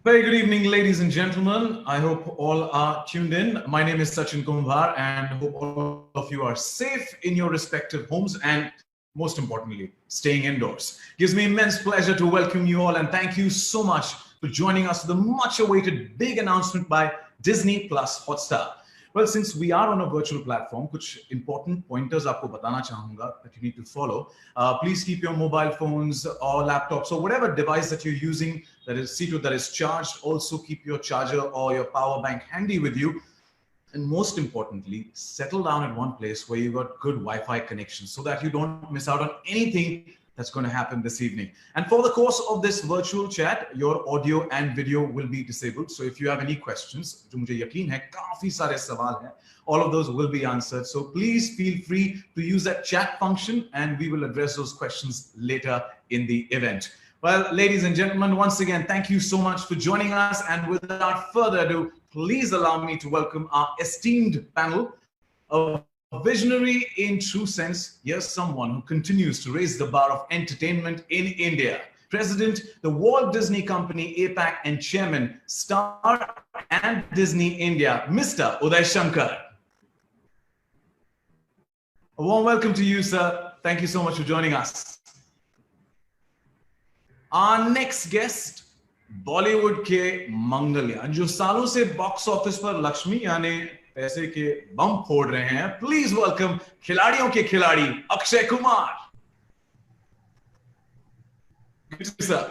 Very good evening, ladies and gentlemen. I hope all are tuned in. My name is Sachin Kumar, and hope all of you are safe in your respective homes and, most importantly, staying indoors. Gives me immense pleasure to welcome you all, and thank you so much for joining us for the much-awaited big announcement by Disney Plus Hotstar. Well, since we are on a virtual platform, कुछ important pointers आपको बताना चाहूंगा that you need to follow. Please keep your mobile phones or laptops or whatever device that you're using that is charged. Also keep your charger or your power bank handy with you. And most importantly, settle down at one place where you got good Wi-Fi connection so that you don't miss out on anything that's going to happen this evening. And for the course of this virtual chat, your audio and video will be disabled. So if you have any questions, जो मुझे यकीन है काफी सारे सवाल हैं, all of those will be answered. So please feel free to use that chat function and we will address those questions later in the event. Well, ladies and gentlemen, once again, thank you so much for joining us. And without further ado, please allow me to welcome our esteemed panel. A visionary in true sense. Here's someone who continues to raise the bar of entertainment in India. President, the Walt Disney Company, APAC, and Chairman, Star and Disney India, Mr. Uday Shankar. A warm welcome to you, sir. Thank you so much for joining us. Our next guest, Bollywood के मंगलयान जो सालों से box office पर लक्ष्मी यानी पैसे के बम फोड़ रहे हैं. प्लीज वेलकम खिलाड़ियों के खिलाड़ी Akshay Kumar. Good, sir.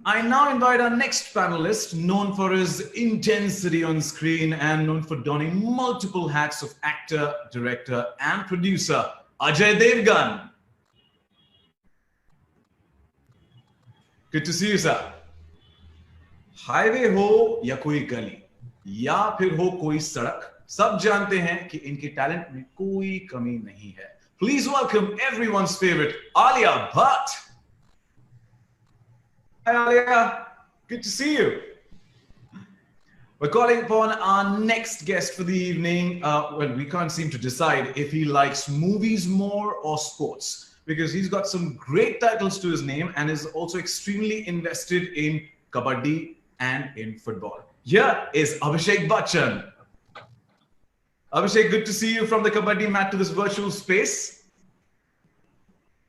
I now invite our next panelist, known for his intensity on screen and known for donning multiple hats of actor, director, and producer, Ajay Devgan. Good to see you, sir. Highway हो या कोई गली या फिर हो कोई सड़क, सब जानते हैं कि इनके टैलेंट में कोई कमी नहीं है. Please welcome everyone's favorite, Alia Bhatt. Hi, Alia. Good to see you. We're calling upon our next guest for the evening. Well, we can't seem to decide if he likes movies more or sports, because he's got some great titles to his name and is also extremely invested in kabaddi and in football. Here is Abhishek Bachchan. Abhishek, good to see you from the kabaddi mat to this virtual space.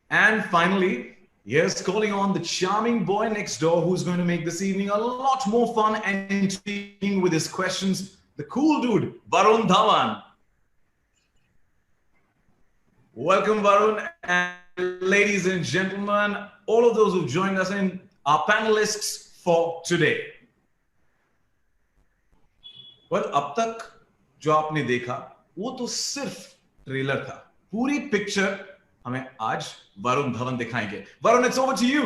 And finally, here's calling on the charming boy next door who's going to make this evening a lot more fun and intriguing with his questions, the cool dude, Varun Dhawan. Welcome, Varun. And ladies and gentlemen, all of those who've joined us in our panelists for today. Well, अब तक जो आपने देखा वो तो सिर्फ trailer था. पूरी पिक्चर हमें आज वरुण धवन दिखाएंगे. Varun, it's over to you.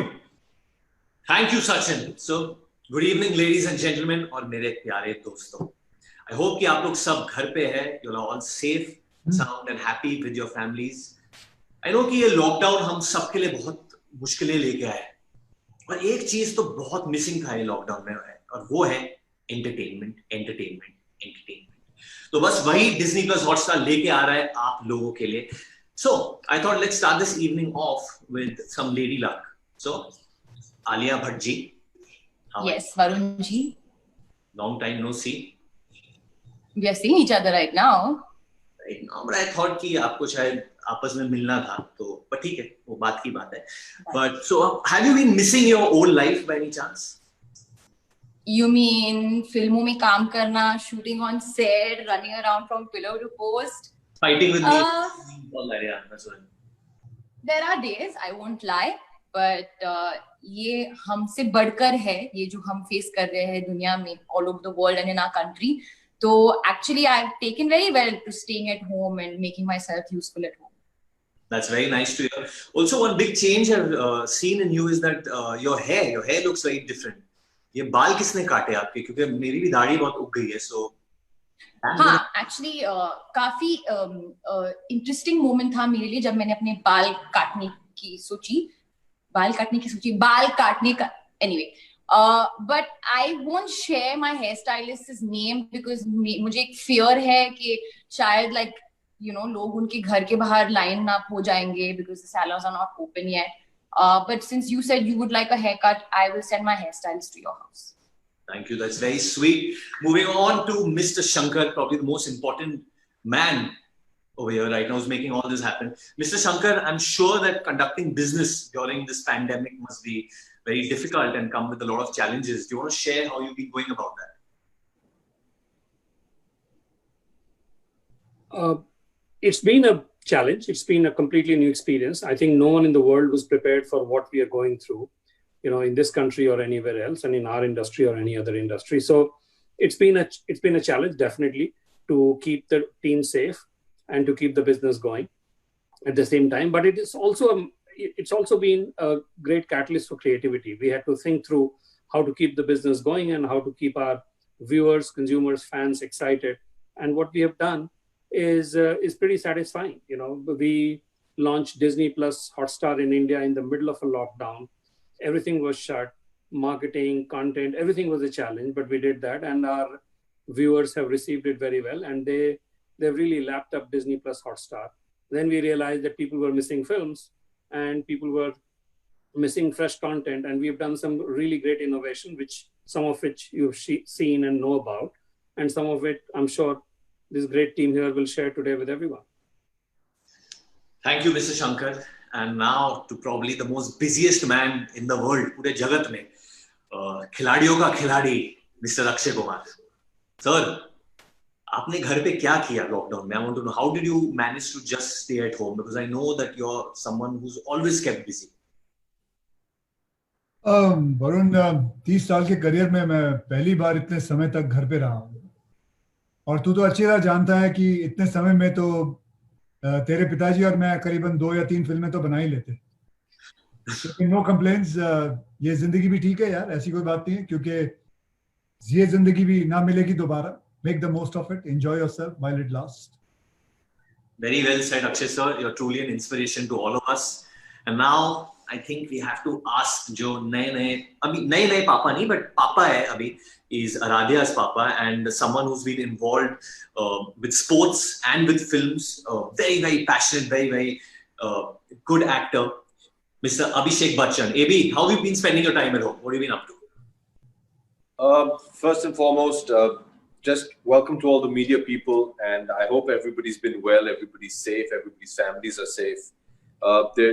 Thank you, Sachin. So, good evening, ladies and gentlemen, और मेरे प्यारे दोस्तों. I hope कि आप लोग सब घर पे हैं. You're all safe, sound and happy with your families. I know कि ये लॉकडाउन हम सबके लिए बहुत मुश्किलें लेके आए और एक चीज तो बहुत मिसिंग था ये लॉकडाउन में और वो है एंटरटेनमेंट. तो बस वही डिज्नी प्लस हॉटस्टार लेके आ रहा है आप लोगों के लिए. So I thought let's start this evening off with some lady luck. So Alia Bhatt ji. Yes, Varun ji. Long time no see. We are seeing each other right now. But I thought कि आपको शायद आपस में मिलना था तो पर ठीक है वो बात की बात है. But so have you been missing your old life by any chance? You mean फिल्मों में काम करना, shooting on set, running around from pillar to post, fighting with me? There are days, I won't lie, but ये हमसे बढ़कर है ये जो हम फेस कर रहे हैं दुनिया में, all over the world and in our country. So actually I've taken very well to staying at home and making myself useful at home. That's very nice to hear. Also, one big change I've seen in you is that your hair looks very different. ये बाल किसने काटे आपके? क्योंकि मेरी भी दाढ़ी बहुत उग गई है. So हाँ, actually काफी interesting moment था मेरे लिए जब मैंने अपने बाल काटने की सोची. बाल काटने का anyway. But I won't share my hairstylist's name because मुझे एक fear है कि शायद like you know लोग उनके घर के बाहर line up हो जाएंगे because the salons are not open yet. But since you said you would like a haircut, I will send my hairstylist to your house. Thank you. That's very sweet. Moving on to Mr. Shankar, probably the most important man over here right now is making all this happen. Mr. Shankar, I'm sure that conducting business during this pandemic must be very difficult and come with a lot of challenges. Do you want to share how you've been going about that? It's been a challenge. It's been a completely new experience. I think no one in the world was prepared for what we are going through, in this country or anywhere else, and in our industry or any other industry. So it's been a challenge, definitely, to keep the team safe and to keep the business going at the same time. But it's also been a great catalyst for creativity. We had to think through how to keep the business going and how to keep our viewers, consumers, fans excited. And what we have done is pretty satisfying. We launched Disney Plus Hotstar in India in the middle of a lockdown. Everything was shut, marketing, content, everything was a challenge, but we did that, and our viewers have received it very well, and they've really lapped up Disney Plus Hotstar. Then we realized that people were missing films and people were missing fresh content, and we've done some really great innovation, some of which you've seen and know about, and some of it I'm sure this great team here will share today with everyone. Thank you, Mr. Shankar. And now to probably the most busiest man in the world, पूरे जगत में, खिलाड़ियों का खिलाड़ी, Mr. Akshay Kumar. Sir, आपने घर पे क्या किया lockdown में? I want to know, how did you manage to just stay at home? Because I know that you're someone who's always kept busy. Varun, 30 साल के करियर में मैं पहली बार इतने समय तक घर पे रहा हूँ, और तू तो अच्छी तरह जानता है कि इतने समय में तो तेरे पिताजी और मैं करीबन 2 या 3 फिल्में तो बना ही लेते। नो कंप्लेंट्स, ये जिंदगी भी ठीक है यार, ऐसी कोई बात नहीं है, क्योंकि ये जिंदगी भी ना मिलेगी दोबारा। Make the most of it, enjoy yourself while it lasts. Very well said, Akshay sir. You're truly an inspiration to all of us. And now I think we have to ask जो नए पापा नहीं, but पापा है अभी, is Aradhya's papa and someone who's been involved with sports and with films. Very, very passionate, very, very good actor, Mr. Abhishek Bachchan. AB, how have you been spending your time at home? What have you been up to? First and foremost, just welcome to all the media people, and I hope everybody's been well, everybody's safe, everybody's families are safe.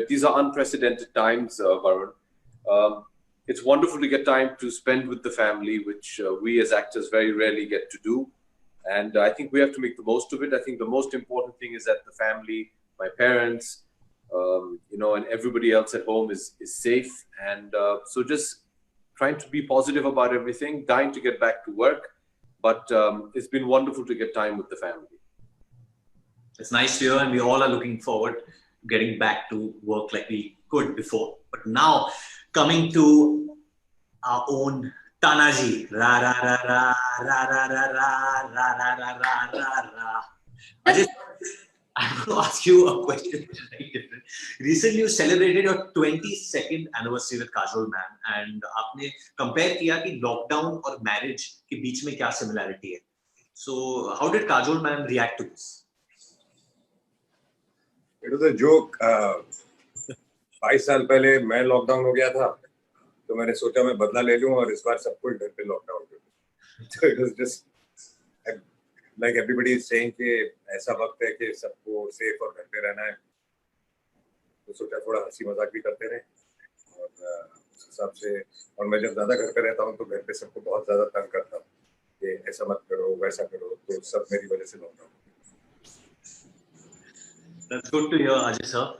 These are unprecedented times, Varun. It's wonderful to get time to spend with the family, which we as actors very rarely get to do. And I think we have to make the most of it. I think the most important thing is that the family, my parents, and everybody else at home is safe. And so just trying to be positive about everything, dying to get back to work. But it's been wonderful to get time with the family. It's nice to hear, and we all are looking forward to getting back to work like we could before. But now, coming to our own Tanaji. Ra ra ra ra ra ra ra ra ra ra ra ra ra ra. I'm going to ask you a question which is very different. Recently, you celebrated your 22nd anniversary with Kajol Ma'am, and आपने compare किया कि lockdown और marriage के बीच में क्या similarity है. So, how did Kajol Ma'am react to this? It was a joke. 22 साल पहले मैं लॉकडाउन हो गया था, तो मैंने सोचा मैं बदला ले लूं और इस बार सब कुछ घर पे लॉकडाउन कर दूं. So it was just like everybody is saying कि ऐसा वक्त है कि सबको सेफ और घर पे रहना है, तो सोचा थोड़ा हंसी मजाक भी करते रहे. और उस हिसाब से, और मैं जब ज्यादा घर पे रहता हूँ तो घर पे सबको बहुत ज्यादा तंग करता हूँ कि ऐसा मत करो वैसा करो, तो सब मेरी वजह से lockdown. That's good to hear, Ajay sir.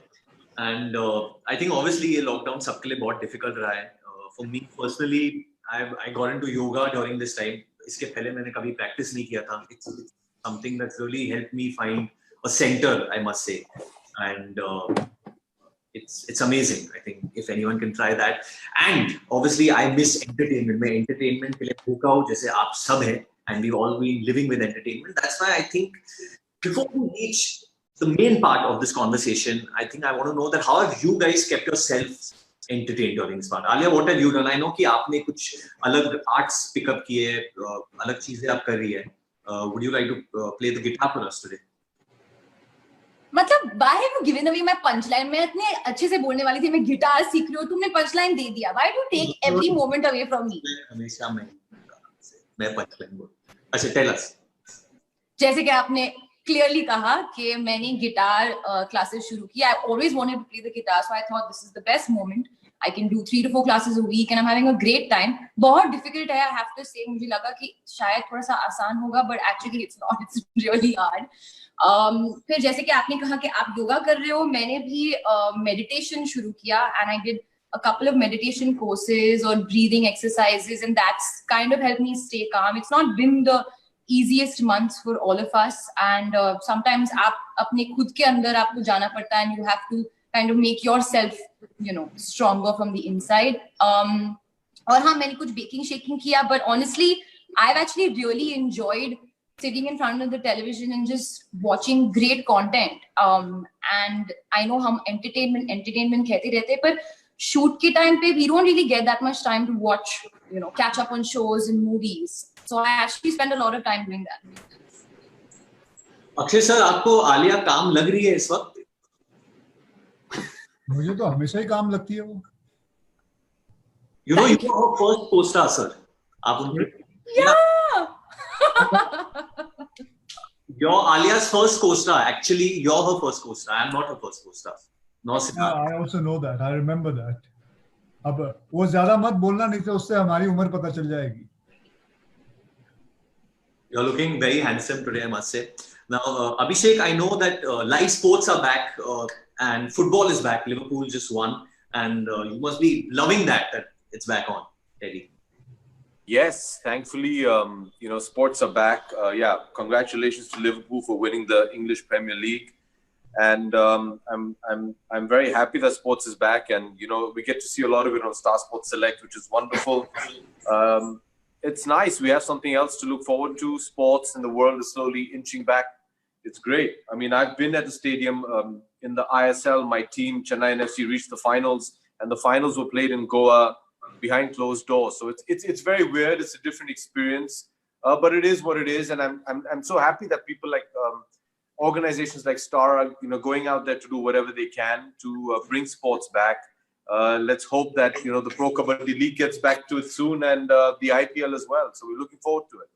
And I think obviously ये lockdown सबके लिए बहुत difficult रहा है. For me personally, I got into yoga during this time. इसके पहले मैंने कभी practice नहीं किया था. It's something that's really helped me find a center, I must say. And it's amazing. I think if anyone can try that. And obviously I miss entertainment. मैं entertainment के लिए भूखा हूँ जैसे आप सब हैं. And we've all been living with entertainment. That's why I think before we reach the main part of this conversation, I think I want to know that how have you guys kept yourselves entertained during this part? Alia, what have you done? I know कि आपने कुछ अलग arts pick up किए, अलग चीजें आप कर रही है. Would you like to play the guitar for us today? मतलब why have you given away my punchline? मैं इतने अच्छे से बोलने वाली थी, मैं गिटार सीख रही हूँ, तुमने punchline दे दिया. Why do you take every moment away from me? हमेशा मैं punchline बोल. अच्छा, tell us. जैसे कि आपने clearly कहा कि मैंने गिटार classes शुरू की. I always wanted to play the guitar, so I thought this is the best moment. I can do 3 to 4 classes a week and I'm having a great time. बहुत difficult है, I have to say. मुझे लगा कि शायद थोड़ा सा आसान होगा, but actually it's not. It's really hard. फिर जैसे कि आपने कहा कि आप योगा कर रहे हो, मैंने भी meditation शुरू किया and I did a couple of meditation courses or breathing exercises and that's kind of helped me stay calm. It's not been the easiest months for all of us and sometimes आप अपने खुद के अंदर आपको जाना पड़ता है and you have to kind of make yourself, you know, stronger from the inside. और हाँ, मैंने कुछ baking shaking किया, but honestly, I've actually really enjoyed sitting in front of the television and just watching great content. And I know हम entertainment कहते रहते हैं, पर shoot के time पे we don't really get that much time to watch, you know, catch up on shows and movies. So I actually spend a lot of time doing that. Akshay sir, आपको आलिया काम लग रही है इस वक्त? मुझे तो हमेशा ही काम लगती है वो. You know, you are her first co-star, sir. आप उनके. Yeah. You're Alia's first co-star. Actually, you're her first co-star. I'm not her first co-star. No, Yeah, I also know that. I remember that. अब वो ज्यादा मत बोलना, नहीं तो उससे हमारी उम्र पता चल जाएगी. You're looking very handsome today, I must say. Now, Abhishek, I know that live sports are back and football is back. Liverpool just won, and you must be loving that it's back on, Teddy. Yes, thankfully, you know, sports are back. Yeah, congratulations to Liverpool for winning the English Premier League, and I'm very happy that sports is back, and you know, we get to see a lot of it on Star Sports Select, which is wonderful. It's nice. We have something else to look forward to. Sports and the world is slowly inching back. It's great. I mean, I've been at the stadium in the ISL. My team, Chennai FC, reached the finals, and the finals were played in Goa behind closed doors. So it's very weird. It's a different experience, but it is what it is. And I'm so happy that people like organizations like Star are, you know, going out there to do whatever they can to bring sports back. Let's hope that, you know, the Pro Kabaddi League gets back to it soon, and the IPL as well. So we're looking forward to it.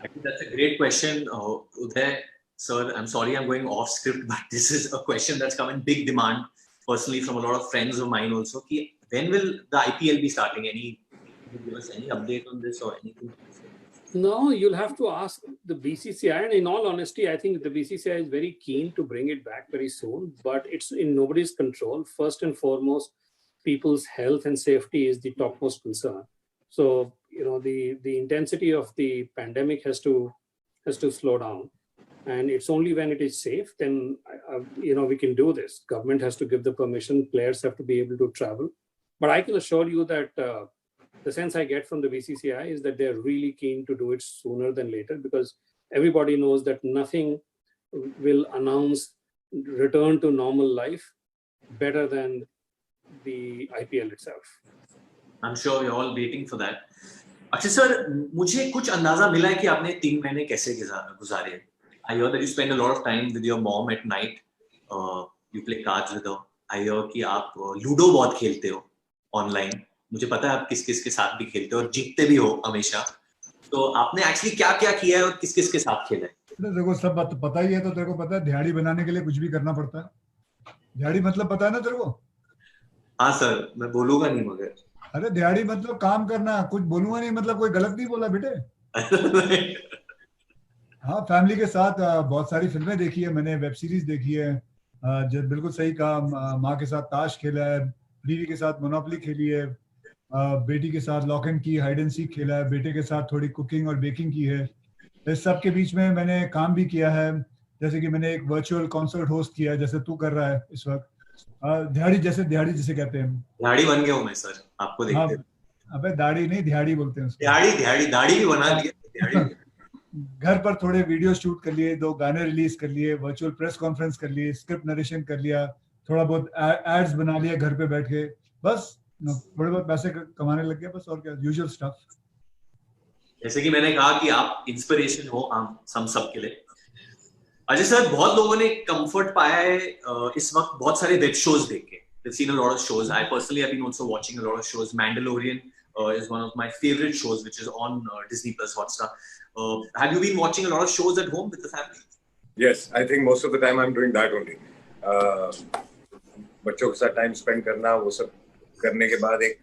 I think that's a great question, Uday. Sir, I'm sorry I'm going off script, but this is a question that's come in big demand personally from a lot of friends of mine also. When will the IPL be starting? Can you give us any update on this or anything? No, you'll have to ask the BCCI. And in all honesty, I think the BCCI is very keen to bring it back very soon, but it's in nobody's control. First and foremost, people's health and safety is the topmost concern. So, you know, the intensity of the pandemic has to slow down. And it's only when it is safe, then, you know, we can do this. Government has to give the permission. Players have to be able to travel. But I can assure you that the sense I get from the BCCI is that they're really keen to do it sooner than later, because everybody knows that nothing will announce return to normal life better than the IPL itself. I'm sure you're all waiting for that. अच्छा sir, मुझे कुछ अंदाजा मिला है कि आपने 3 महीने कैसे गुजारे. I hear that you spend a lot of time with your mom at night. You play cards with her. I hear कि आप लूडो बहुत खेलते हो ऑनलाइन. मुझे पता है आप किस-किस के साथ भी खेलते हो और जीतते भी हो हमेशा. तो आपने एक्चुअली क्या-क्या किया है और किस-किस के साथ खेला है? तेरे को सब बात पता ही है, तो तेरे को पता है दिहाड़ी बनाने के लिए कुछ भी करना पड़ता है. दिहाड़ी मतलब पता है ना तेरे को? हाँ सर, मैं बोलूंगा नहीं मगर. अरे दिहाड़ी मतलब काम करना, कुछ बोलूंगा नहीं मतलब कोई गलत नहीं बोला बेटे. हाँ, फैमिली के साथ बहुत सारी फिल्में देखी है मैंने, वेब सीरीज देखी है. जब बिल्कुल सही कहा, माँ के साथ ताश खेला है, बीवी के साथ मोनोपोली खेली है, बेटी के साथ लॉक एंड की, हाइड एंड सीक खेला है, बेटे के साथ थोड़ी कुकिंग और बेकिंग की है. इस सब के बीच में मैंने काम भी किया है, जैसे कि मैंने एक वर्चुअल कॉन्सर्ट होस्ट किया है, जैसे तू कर रहा है इस वक्त. दिहाड़ी जिसे कहते हैं. दिहाड़ी बन गया हूँ मैं सर, आपको देखते. अबे दाढ़ी नहीं, दिहाड़ी बोलते हैं उसको. दाढ़ी भी बना लिया. घर पर थोड़े वीडियो शूट कर लिए, 2 गाने रिलीज कर लिए, वर्चुअल प्रेस कॉन्फ्रेंस कर लिए, स्क्रिप्ट नरेशन कर लिया, थोड़ा बहुत एड्स बना लिया घर पे बैठ के. बस थोड़े बहुत पैसे कमाने लग गया, बस. और क्या, यूजुअल स्टफ. जैसे कि मैंने कहा कि आप इंस्पिरेशन हो हम सब के लिए. अजय सर, बहुत लोगों ने कंफर्ट पाया है इस वक्त बहुत सारे वेब शोज देख के. They've seen a lot of shows. I personally have been also watching a lot of shows. Mandalorian is one of my favorite shows, which is on Disney Plus Hotstar. Have you been watching a lot of shows at home with the family? Yes, I think most of the time I'm doing that only. बच्चों के साथ time spend करना, वो सब करने के बाद एक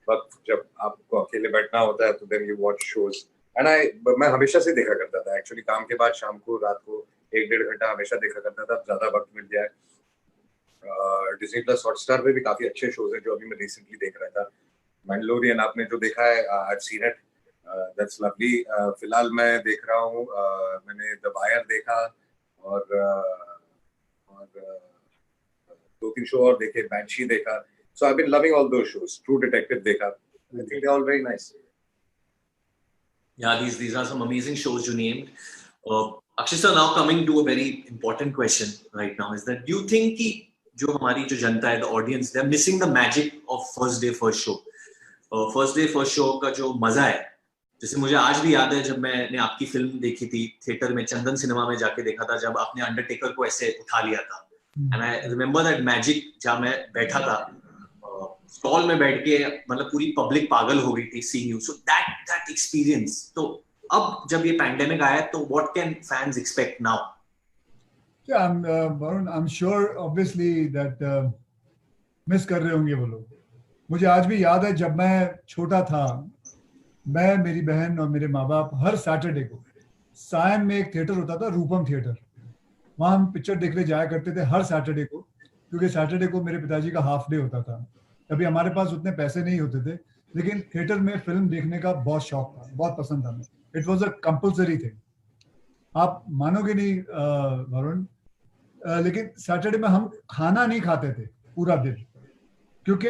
वक्त जब आपको अकेले बैठना होता है, तो then you watch shows. And मैं हमेशा से देखा करता था. Actually काम के बाद शाम को, रात को 1-1.5 घंटा हमेशा देखा करता था. ज्यादा वक्त मिल जाए. डिज्नी प्लस हॉटस्टार पे भी काफी अच्छे शोज हैं जो अभी मैं रिसेंटली देख रहा था. मैंडलोरियन आपने जो देखा है, I have seen it, that's lovely. फिलहाल मैं देख रहा हूँ, मैंने द वायर देखा और 2-3 शो और देखे. बैंशी देखा. So I have been loving all those shows. True detective देखा. I think they are all very nice. Yeah, these are some amazing shows you named. Akshay sir, now coming to a very important question right now is that do you think कि जो हमारी जो जनता है, the audience, they are missing the magic of first day first show. First day first show का जो मजा है, जैसे मुझे आज भी याद है जब मैंने आपकी फिल्म देखी थी थिएटर में, चंदन सिनेमा में जाके देखा था, जब आपने अंडरटेकर को ऐसे उठा लिया था. And I remember that magic. जहाँ मैं बैठा था स्टॉल में बैठ के, मतलब पूरी पब्लिक पागल हो गई थी seeing you. So that experience. तो अब जब ये पैंडेमिक आया, तो what can fans expect now? Yeah, Varun, I'm sure obviously that miss कर रहे होंगे वो लोग. मुझे आज भी याद है जब मैं छोटा था, मैं, मेरी बहन और मेरे माँ बाप हर सैटरडे को सायन में एक थिएटर होता था, रूपम थिएटर. वहाँ हम पिक्चर देखने जाया करते थे हर सैटरडे को, क्योंकि सैटरडे को मेरे पिताजी का हाफ डे होता था. तभी हमारे पास उतने पैसे नहीं होते थे, लेकिन थिएटर में फिल्म देखने का बहुत शौक था, बहुत पसंद था. It was a compulsory thing. आप मानोगे नहीं वरुण, लेकिन सैटरडे में हम खाना नहीं खाते थे पूरा दिन, क्योंकि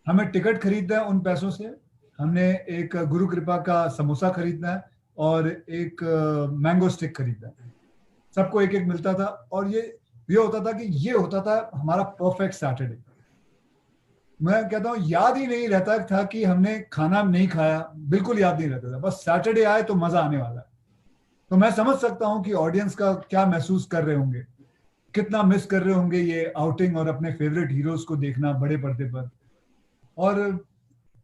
हमें टिकट खरीदना है उन पैसों से. हमने एक गुरु कृपा का समोसा खरीदना है और एक मैंगो स्टिक खरीदना है. सबको एक एक मिलता था और ये होता था कि ये होता था हमारा परफेक्ट सैटरडे. मैं कहता हूँ याद ही नहीं रहता था कि हमने खाना नहीं खाया, बिल्कुल याद नहीं रहता था. बस सैटरडे आए तो मजा आने वाला है. तो मैं समझ सकता हूँ कि ऑडियंस का क्या महसूस कर रहे होंगे, कितना मिस कर रहे होंगे ये आउटिंग और अपने फेवरेट हीरोज को देखना बड़े पर्दे पर. और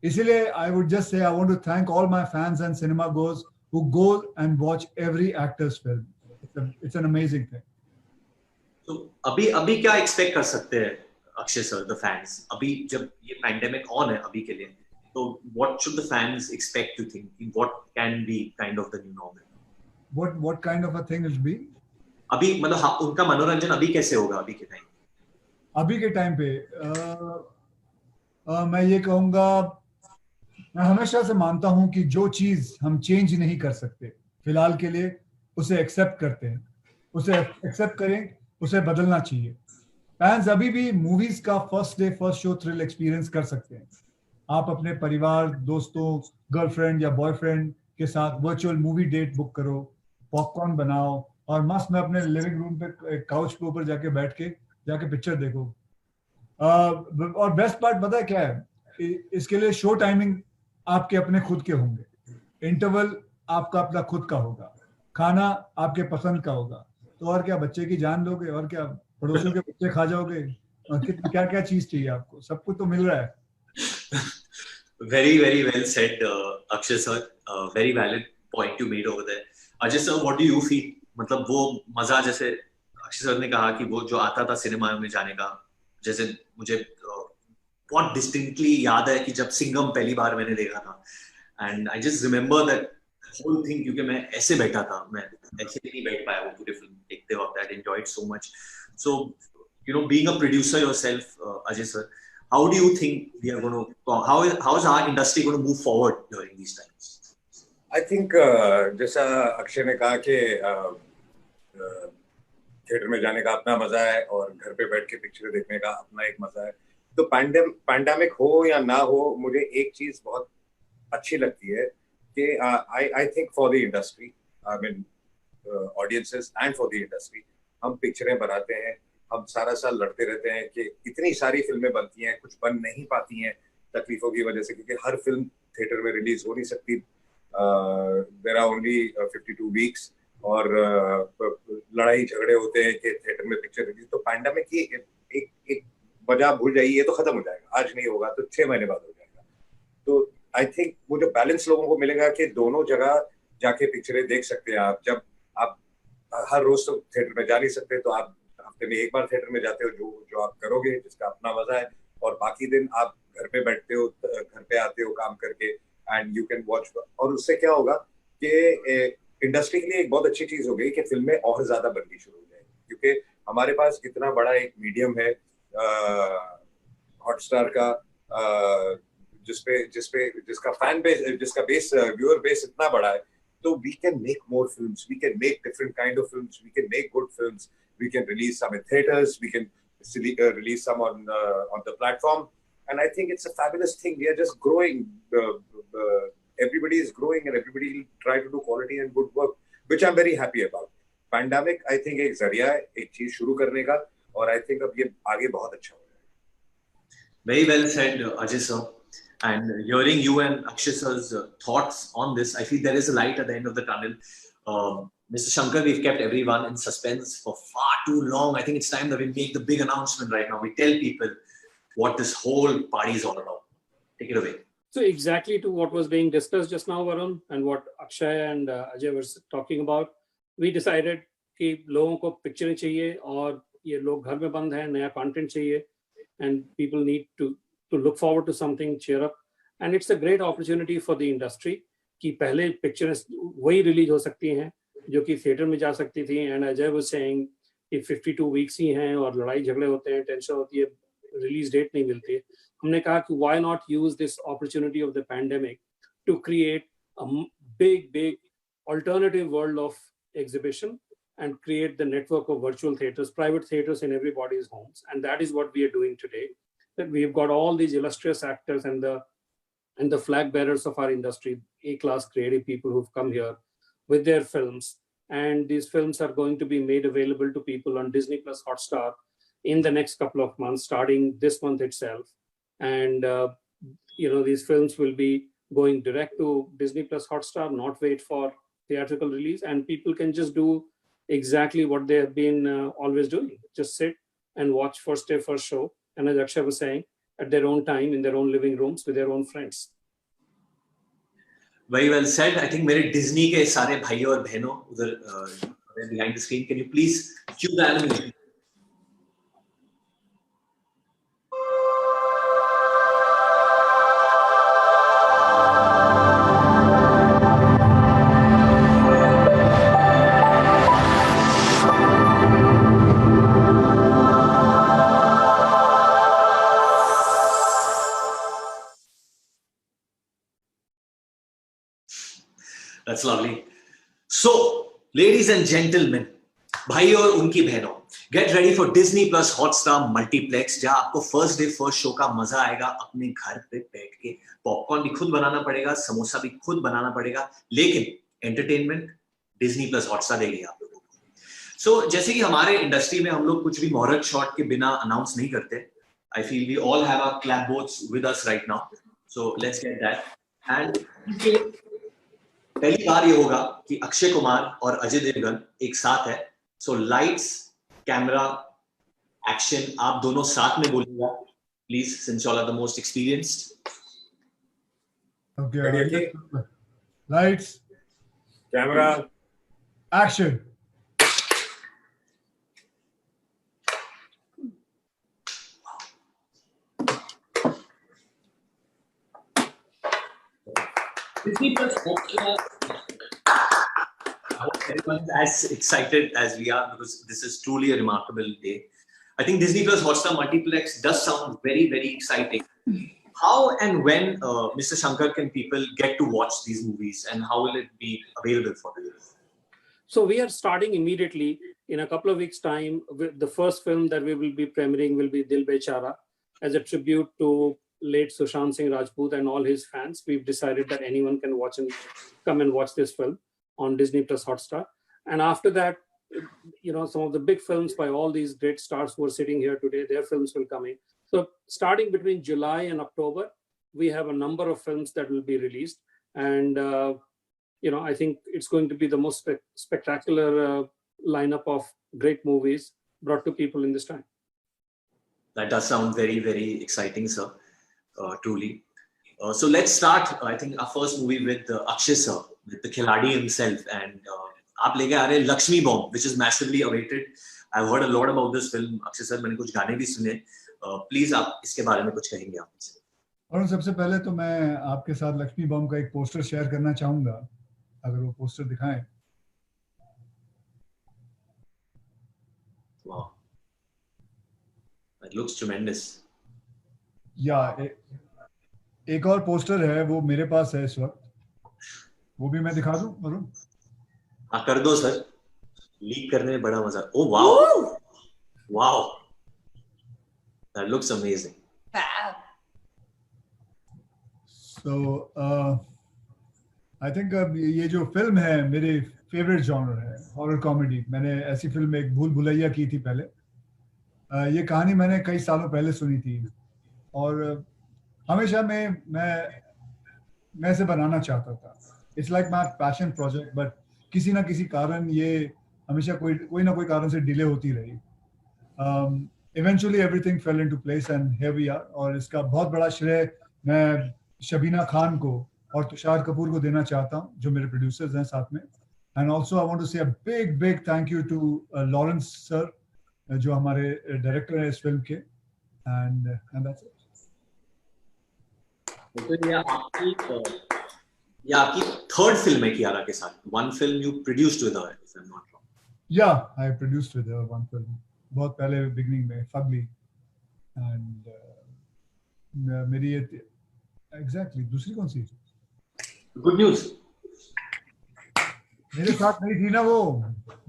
इसीलिए आई would just say I want to thank all my fans and cinema goers who go and watch every actors film. It's an amazing thing. तो अभी क्या एक्सपेक्ट कर सकते हैं अक्षय सर, द फैंस? अभी जब ये पैंडेमिक ऑन है अभी के लिए, तो what should the fans expect, you think? What can be kind of the new normal? What kind of a thing will be? अभी मतलब उनका मनोरंजन अभी कैसे होगा अभी के टाइम? अभी के टाइम पे मैं ये कहूँगा, मैं हमेशा से मानता हूँ कि जो चीज हम चेंज नहीं कर सकते फिलहाल के लिए, उसे एक्सेप्ट करते हैं, उसे एक्सेप्ट करें, उसे बदलना चाहिए. फैंस अभी भी मूवीज का first day first show thrill experience कर सकते हैं. आप अपने परिवार, दोस्तों, गर्लफ्रेंड या बॉयफ्रेंड के साथ वर्चुअल मूवी डेट बुक करो, पॉपकॉर्न बनाओ और मस्त में अपने लिविंग रूम पे काउच के ऊपर जाके पिक्चर देखो. और बेस्ट पार्ट पता है क्या है? इसके लिए शो टाइमिंग आपके अपने खुद के होंगे, इंटरवल आपका अपना खुद का होगा, खाना आपके पसंद का होगा. तो और क्या, बच्चे की जान लोगे और क्या, पड़ोसियों के बच्चे खा जाओगे, क्या क्या चीज चाहिए आपको, सब कुछ तो मिल रहा है. Very, very well said, Akshay sir. Very valid point you made over there. Ajay sir, what do you feel? मतलब वो मजा, जैसे अक्षय सर ने कहा कि वो जो आता था सिनेमा में जाने का, जैसे मुझे बहुत डिस्टिंक्टली याद है कि जब सिंघम पहली बार मैंने देखा था, and I just remember that whole thing, क्योंकि मैं ऐसे बैठा था, मैं ऐसे भी नहीं बैठ पाया वो पूरी फिल्म देखते वक्त. I enjoyed so much. So you know, being a producer yourself, Ajay sir, how do you think we are going to, how is our industry going to move forward during these times? I think जैसा अक्षय ने कहा कि theatre में जाने का अपना मजा है और घर पे बैठ के पिक्चर देखने का अपना एक मजा है. तो पैंडेमिक हो या ना हो, मुझे एक चीज बहुत अच्छी लगती है कि I think for the industry, I mean audiences and for the industry, हम पिक्चरें बनाते हैं, हम सारा साल लड़ते रहते हैं कि इतनी सारी फिल्में बनती हैं, कुछ बन नहीं पाती हैं तकलीफों की वजह से, क्योंकि हर फिल्म थिएटर में रिलीज हो नहीं सकती. There are only 52 weeks और लड़ाई झगड़े होते हैं कि थिएटर में पिक्चर रिलीज, तो पैंडेमिक की एक वजह भूल जाइए, ये तो खत्म हो जाएगा, आज नहीं होगा तो 6 महीने बाद हो जाएगा। तो आई थिंक वो जो बैलेंस लोगों को मिलेगा कि दोनों जगह जाके पिक्चरें देख सकते हैं आप। जब आप हर रोज तो थिएटर में जा नहीं सकते, तो आप हफ्ते में एक बार थिएटर में जाते हो, जो आप करोगे, जिसका अपना मजा है, और बाकी दिन आप घर पे बैठते हो, घर पे आते हो काम करके, एंड यू कैन वॉच। और उससे क्या होगा कि इंडस्ट्री के लिए एक बहुत अच्छी चीज हो गई कि फिल्में और ज्यादा बननी शुरू हो जाएंगी, क्योंकि हमारे पास इतना बड़ा एक मीडियम है हॉटस्टार का, जिसका फैन बेस, जिसका व्यूअर बेस इतना बड़ा है, so we can make more films, we can make different kind of films, we can make good films, we can release some in theaters, we can release some on the platform, and I think it's a fabulous thing. We are just growing, everybody is growing, and everybody will try to do quality and good work, which I'm very happy about. Pandemic I think एक जरिया है एक चीज शुरू करने का, और I think अब ये आगे बहुत अच्छा हो जाएगा। Very well said, Ajay sir. And hearing you and Akshay sir's thoughts on this, I feel there is a light at the end of the tunnel. Mr. Shankar, we've kept everyone in suspense for far too long. I think it's time that we make the big announcement right now. We tell people what this whole party is all about. Take it away. So exactly to what was being discussed just now, Varun, and what Akshay and Ajay were talking about, we decided कि लोगों को पिक्चरें चाहिए और ये लोग घर में बंद हैं, नया कंटेंट चाहिए, and people need to look forward to something, cheer up, and it's a great opportunity for the industry कि पहले पिक्चर्स वही रिलीज हो सकती हैं जो कि थिएटर में जा सकती थी, and Ajay was saying कि 52 वीक्स ही हैं और लड़ाई झगड़े होते हैं, टेंशन होती है, रिलीज डेट नहीं मिलती है। हमने कहा कि why not use this opportunity of the pandemic to create a big alternative world of exhibition and create the network of virtual theaters, private theaters in everybody's homes, and that is what we are doing today. That we've got all these illustrious actors and the flag bearers of our industry, A-class creative people who've come here with their films, and these films are going to be made available to people on Disney Plus Hotstar in the next couple of months, starting this month itself. And these films will be going direct to Disney Plus Hotstar, not wait for theatrical release, and people can just do exactly what they have been always doing, just sit and watch first day, first show. And as Akshay was saying, at their own time, in their own living rooms, with their own friends. Very well said. I think मेरे Disney के सारे भाइयों और बहनों उधर behind the screen, can you please cue the animation? That's lovely. So, ladies and gentlemen, भाई और उनकी बहनों, get ready for Disney Plus Hotstar Multiplex, जहां आपको फर्स्ट डे फर्स्ट शो का मजा आएगा। अपने घर पे बैठ के पॉपकॉर्न भी खुद बनाना पड़ेगा, समोसा भी खुद बनाना पड़ेगा, लेकिन एंटरटेनमेंट डिज्नी प्लस हॉटस्टार देगी आप लोगों को। सो जैसे कि हमारे इंडस्ट्री में हम लोग कुछ भी मुहूर्त शॉट के बिना अनाउंस नहीं करते। I feel we all have our clapboards with us right now. So let's get that. And पहली बार ये होगा कि अक्षय कुमार और अजय देवगन एक साथ है। सो लाइट्स, कैमरा, एक्शन, आप दोनों साथ में बोलिएगा please, since you all are the most experienced. Okay, lights, camera, action. Disney Plus Hotstar. I hope everyone is as excited as we are, because this is truly a remarkable day. I think Disney Plus Hotstar Multiplex does sound very, very exciting. How and when, Mr. Shankar, can people get to watch these movies, and how will it be available for them? So we are starting immediately in a couple of weeks' time. The first film that we will be premiering will be Dil Bechara, as a tribute to late Sushant Singh Rajput and all his fans. We've decided that anyone can watch and come and watch this film on Disney Plus Hotstar. And after that, some of the big films by all these great stars who are sitting here today, their films will come in. So starting between July and October, we have a number of films that will be released. And I think it's going to be the most spectacular lineup of great movies brought to people in this time. That does sound very, very exciting, sir. Truly. So let's start, I think, our first movie with Akshay sir, with the Khiladi himself. And aap leke aa rahe Lakshmi Bomb, which is massively awaited. I've heard a lot about this film. Akshay sir, मैंने कुछ गाने भी सुने. Please आप इसके बारे में कुछ कहेंगे आपसे? और सबसे पहले तो मैं आपके साथ लक्ष्मी बॉम्ब का एक पोस्टर शेयर करना चाहूंगा, अगर वो पोस्टर दिखाएं. Wow. It looks tremendous. एक और पोस्टर है, वो मेरे पास है इस वक्त, वो भी मैं दिखा दूं वरुण? हाँ कर दो सर, लीक करने में बड़ा मजा. Oh wow, wow, that looks amazing. Fab. So I think ये जो फिल्म है मेरे फेवरेट जॉनर है, हॉरर कॉमेडी. मैंने ऐसी फिल्म एक भूल भुलैया की थी पहले. ये कहानी मैंने कई सालों पहले सुनी थी और हमेशा मैं इसे बनाना चाहता था. It's like my passion project, but किसी ना किसी कारण ये हमेशा कोई ना कोई कारण से डिले होती रही. Eventually everything fell into place and here we are. और इसका बहुत बड़ा श्रेय मैं शबीना खान को और तुषार कपूर को देना चाहता हूँ, जो मेरे प्रोड्यूसर्स हैं साथ में. And also I want to say a big thank you to Lawrence sir, जो हमारे डायरेक्टर हैं इस फिल्म के. एंड दैट्स इट. तो ये आपकी थर्ड फिल्म है कियारा के साथ. One film you produced with her, if I am not wrong. Yeah I produced with her one film बहुत पहले, बिगनिंग में, फगली. एंड मेरी एग्जैक्टली दूसरी कौन सी? Good news. मेरे साथ नहीं थी ना वो,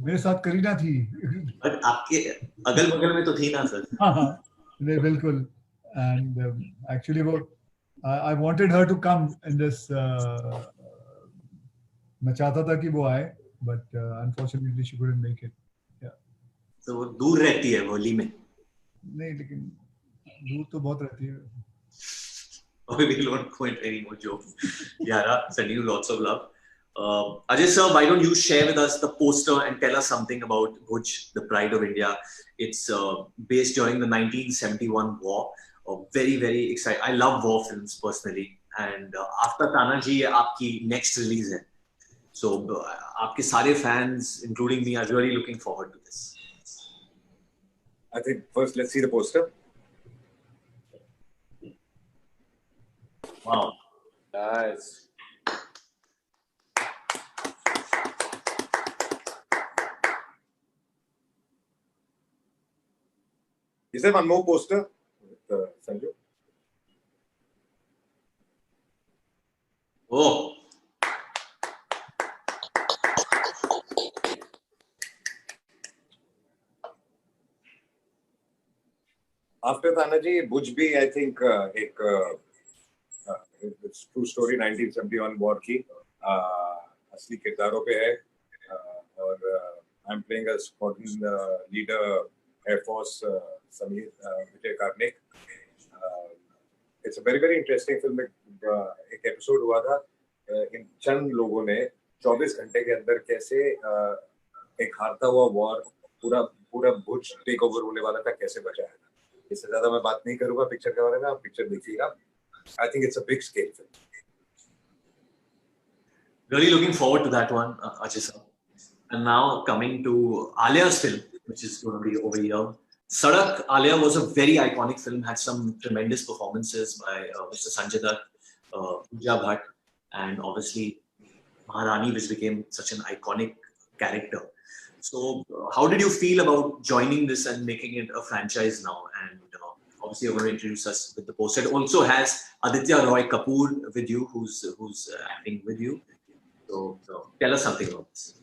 मेरे साथ करीना थी. बट आपके अगल बगल में तो थी ना सर. हाँ नहीं बिल्कुल. एंड एक्चुअली वो I wanted her to come in this. मैं चाहता था कि वो आए, but unfortunately she couldn't make it. Yeah. तो वो दूर रहती है होली में. नहीं, लेकिन दूर तो बहुत रहती है. Okay, we won't point any more jokes. Kiara, sending you lots of love. Ajay sir, why don't you share with us the poster and tell us something about Bhuj, the Pride of India. It's based during the 1971 war. Very, very excited. I love war films personally. And after Tanaji, आपकी next release है. So आपके सारे fans, including me, are really looking forward to this. I think first let's see the poster. Wow. Nice. Is there one more poster? Sanju? Oh. After Tanaji, Bhuj bhi, I think, it's true story 1971 war की असली किरदारों पे है. और I'm playing a squadron leader, Air Force Samir Vijay Karnik. It's a very, very interesting film. एक episode हुआ था, इन चंद लोगों ने 24 घंटे के अंदर कैसे एक हारता हुआ वॉर पूरा भुज टेक ओवर होने वाला था, कैसे बचाया था. इससे ज्यादा मैं बात नहीं करूंगा पिक्चर के बारे में, आप पिक्चर देखिएगा. I think it's a big scale film. Really looking forward to that one, Ajay sir. And now coming to Alia's film, which is going to be over here. Sadak, Alia was a very iconic film, had some tremendous performances by Mr. Sanjay Dutt, Pooja Bhatt, and obviously Maharani, which became such an iconic character. So how did you feel about joining this and making it a franchise now? And obviously you're going to introduce us with the poster. It also has Aditya Roy Kapoor with you, who's acting with you. So tell us something about this.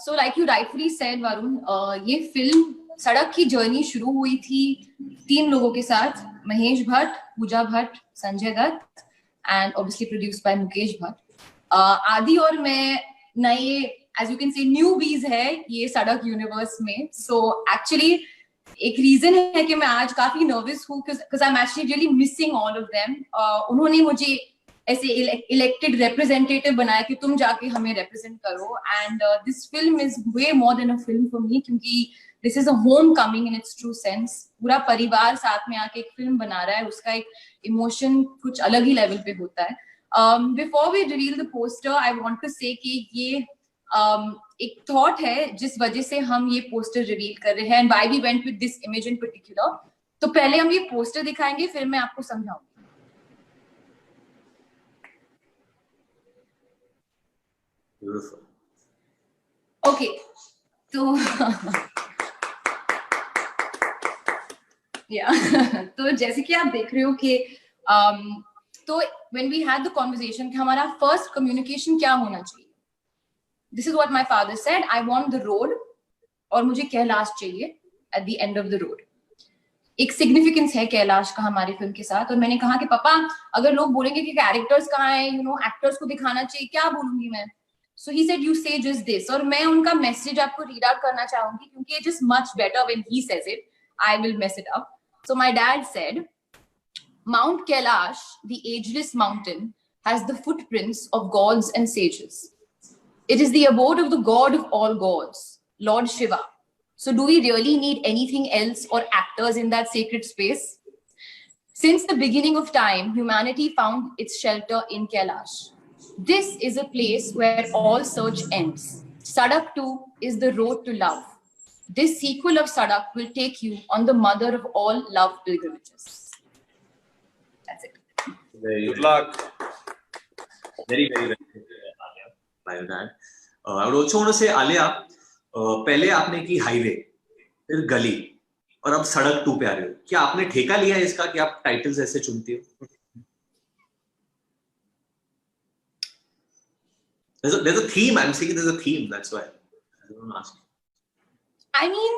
So like you rightfully said, Varun, ये film सड़क की journey शुरू हुई थी 3 लोगों के साथ, Mahesh Bhatt, Pooja Bhatt, Sanjay Dutt, and obviously produced by Mukesh Bhatt. आदि और मैं नए, as you can say, newbies है ये सड़क यूनिवर्स में. So actually एक रीजन है कि मैं आज काफी नर्वस हूँ, because I'm actually really missing all of them. उन्होंने मुझे ऐसे इलेक्टेड रिप्रेजेंटेटिव बनाया कि तुम जाके हमें रिप्रेजेंट करो. And this film is way more than a film for me, क्योंकि this is a home coming in its true sense. पूरा परिवार साथ में आके एक फिल्म बना रहा है, उसका एक इमोशन कुछ अलग ही लेवल पे होता है. Before we reveal the poster, I want to say कि ये एक थॉट है जिस वजह से हम ये पोस्टर रिवील कर रहे हैं, and why we went with this image in particular. तो पहले हम ये पोस्टर दिखाएंगे, फिर मैं आपको समझाऊंगी. ओके, तो तो जैसे कि आप देख रहे हो कि तो when we had the conversation कि हमारा first communication क्या होना चाहिए. This is what my father said. I want the road और मुझे कैलाश चाहिए at the end of the road. एक सिग्निफिकेंस है कैलाश का हमारी फिल्म के साथ. और मैंने कहा कि पापा, अगर लोग बोलेंगे कि कैरेक्टर्स कहाँ हैं, एक्टर्स को दिखाना चाहिए, क्या बोलूंगी मैं. So he said, you say just this. और मैं उनका मैसेज आपको रीड आउट करना चाहूंगी, क्योंकि it is much better when he says it. I will mess it up. So my dad said, Mount Kailash, the ageless mountain, has the footprints of gods and sages. It is the abode of the god of all gods, Lord Shiva. So do we really need anything else or actors in that sacred space? Since the beginning of time, humanity found its shelter in Kailash. This is a place where all search ends. Sadak 2 is the road to love. This sequel of Sadak will take you on the mother of all love pilgrimages. That's it. Good luck. Very, very, very good, Alia, by your dad. I would also want to say, Alia, पहले आपने की highway, फिर गली, और अब सड़क 2 पे आ रहे हो. क्या आपने ठेका लिया है इसका कि आप टाइटल्स ऐसे चुनती हो? There's a theme. I'm saying there's a theme. That's why I don't ask. I mean,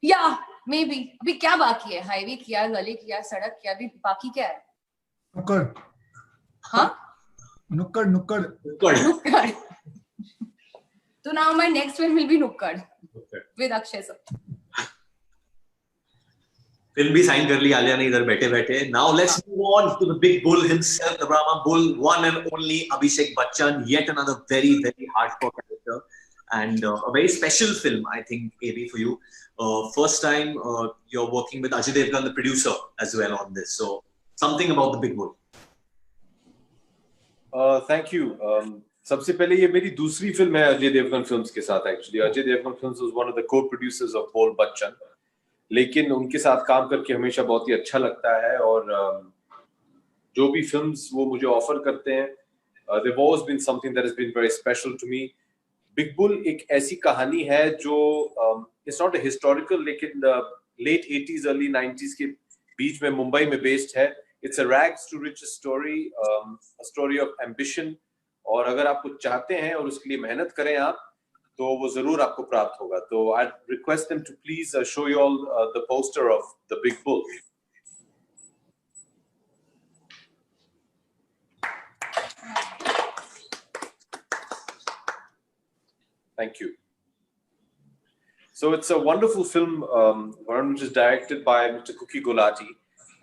yeah, maybe. अभी क्या बाकी है? हाईवे किया, गली किया, सड़क किया, अभी बाकी क्या है? नुक्कड़. हाँ? नुक्कड़. So now my next one will be Nukkad with Akshay sir. Film भी साइन कर ली आलिया ने इधर बैठे बैठे. Now let's move on to the big bull himself, the Brahma bull, one and only Abhishek Bachchan. Yet another very, very hardcore character, and a very special film, I think, AB, for you. First time you're working with Ajay Devgan, the producer, as well on this. So something about the big bull. Thank you. सबसे पहले ये मेरी दूसरी film है Ajay Devgan films के साथ. Actually Ajay Devgan films was one of the co-producers of Bol Bachchan, लेकिन उनके साथ काम करके हमेशा बहुत ही अच्छा लगता है. और जो भी फिल्म्स वो मुझे ऑफर करते हैं, they've always been something that has been very special to me. Big bull एक ऐसी कहानी है जो it's not a historical, लेकिन late 80s early 90s के बीच में मुंबई में बेस्ड है. It's a rags to riches story, a story of ambition. और अगर आप कुछ चाहते हैं और उसके लिए मेहनत करें आप, तो वो जरूर आपको प्राप्त होगा. तो I request them to please show you all the poster of the Big Bull. Thank you. So it's a wonderful film, which is directed by Mr. Kuki Gulati.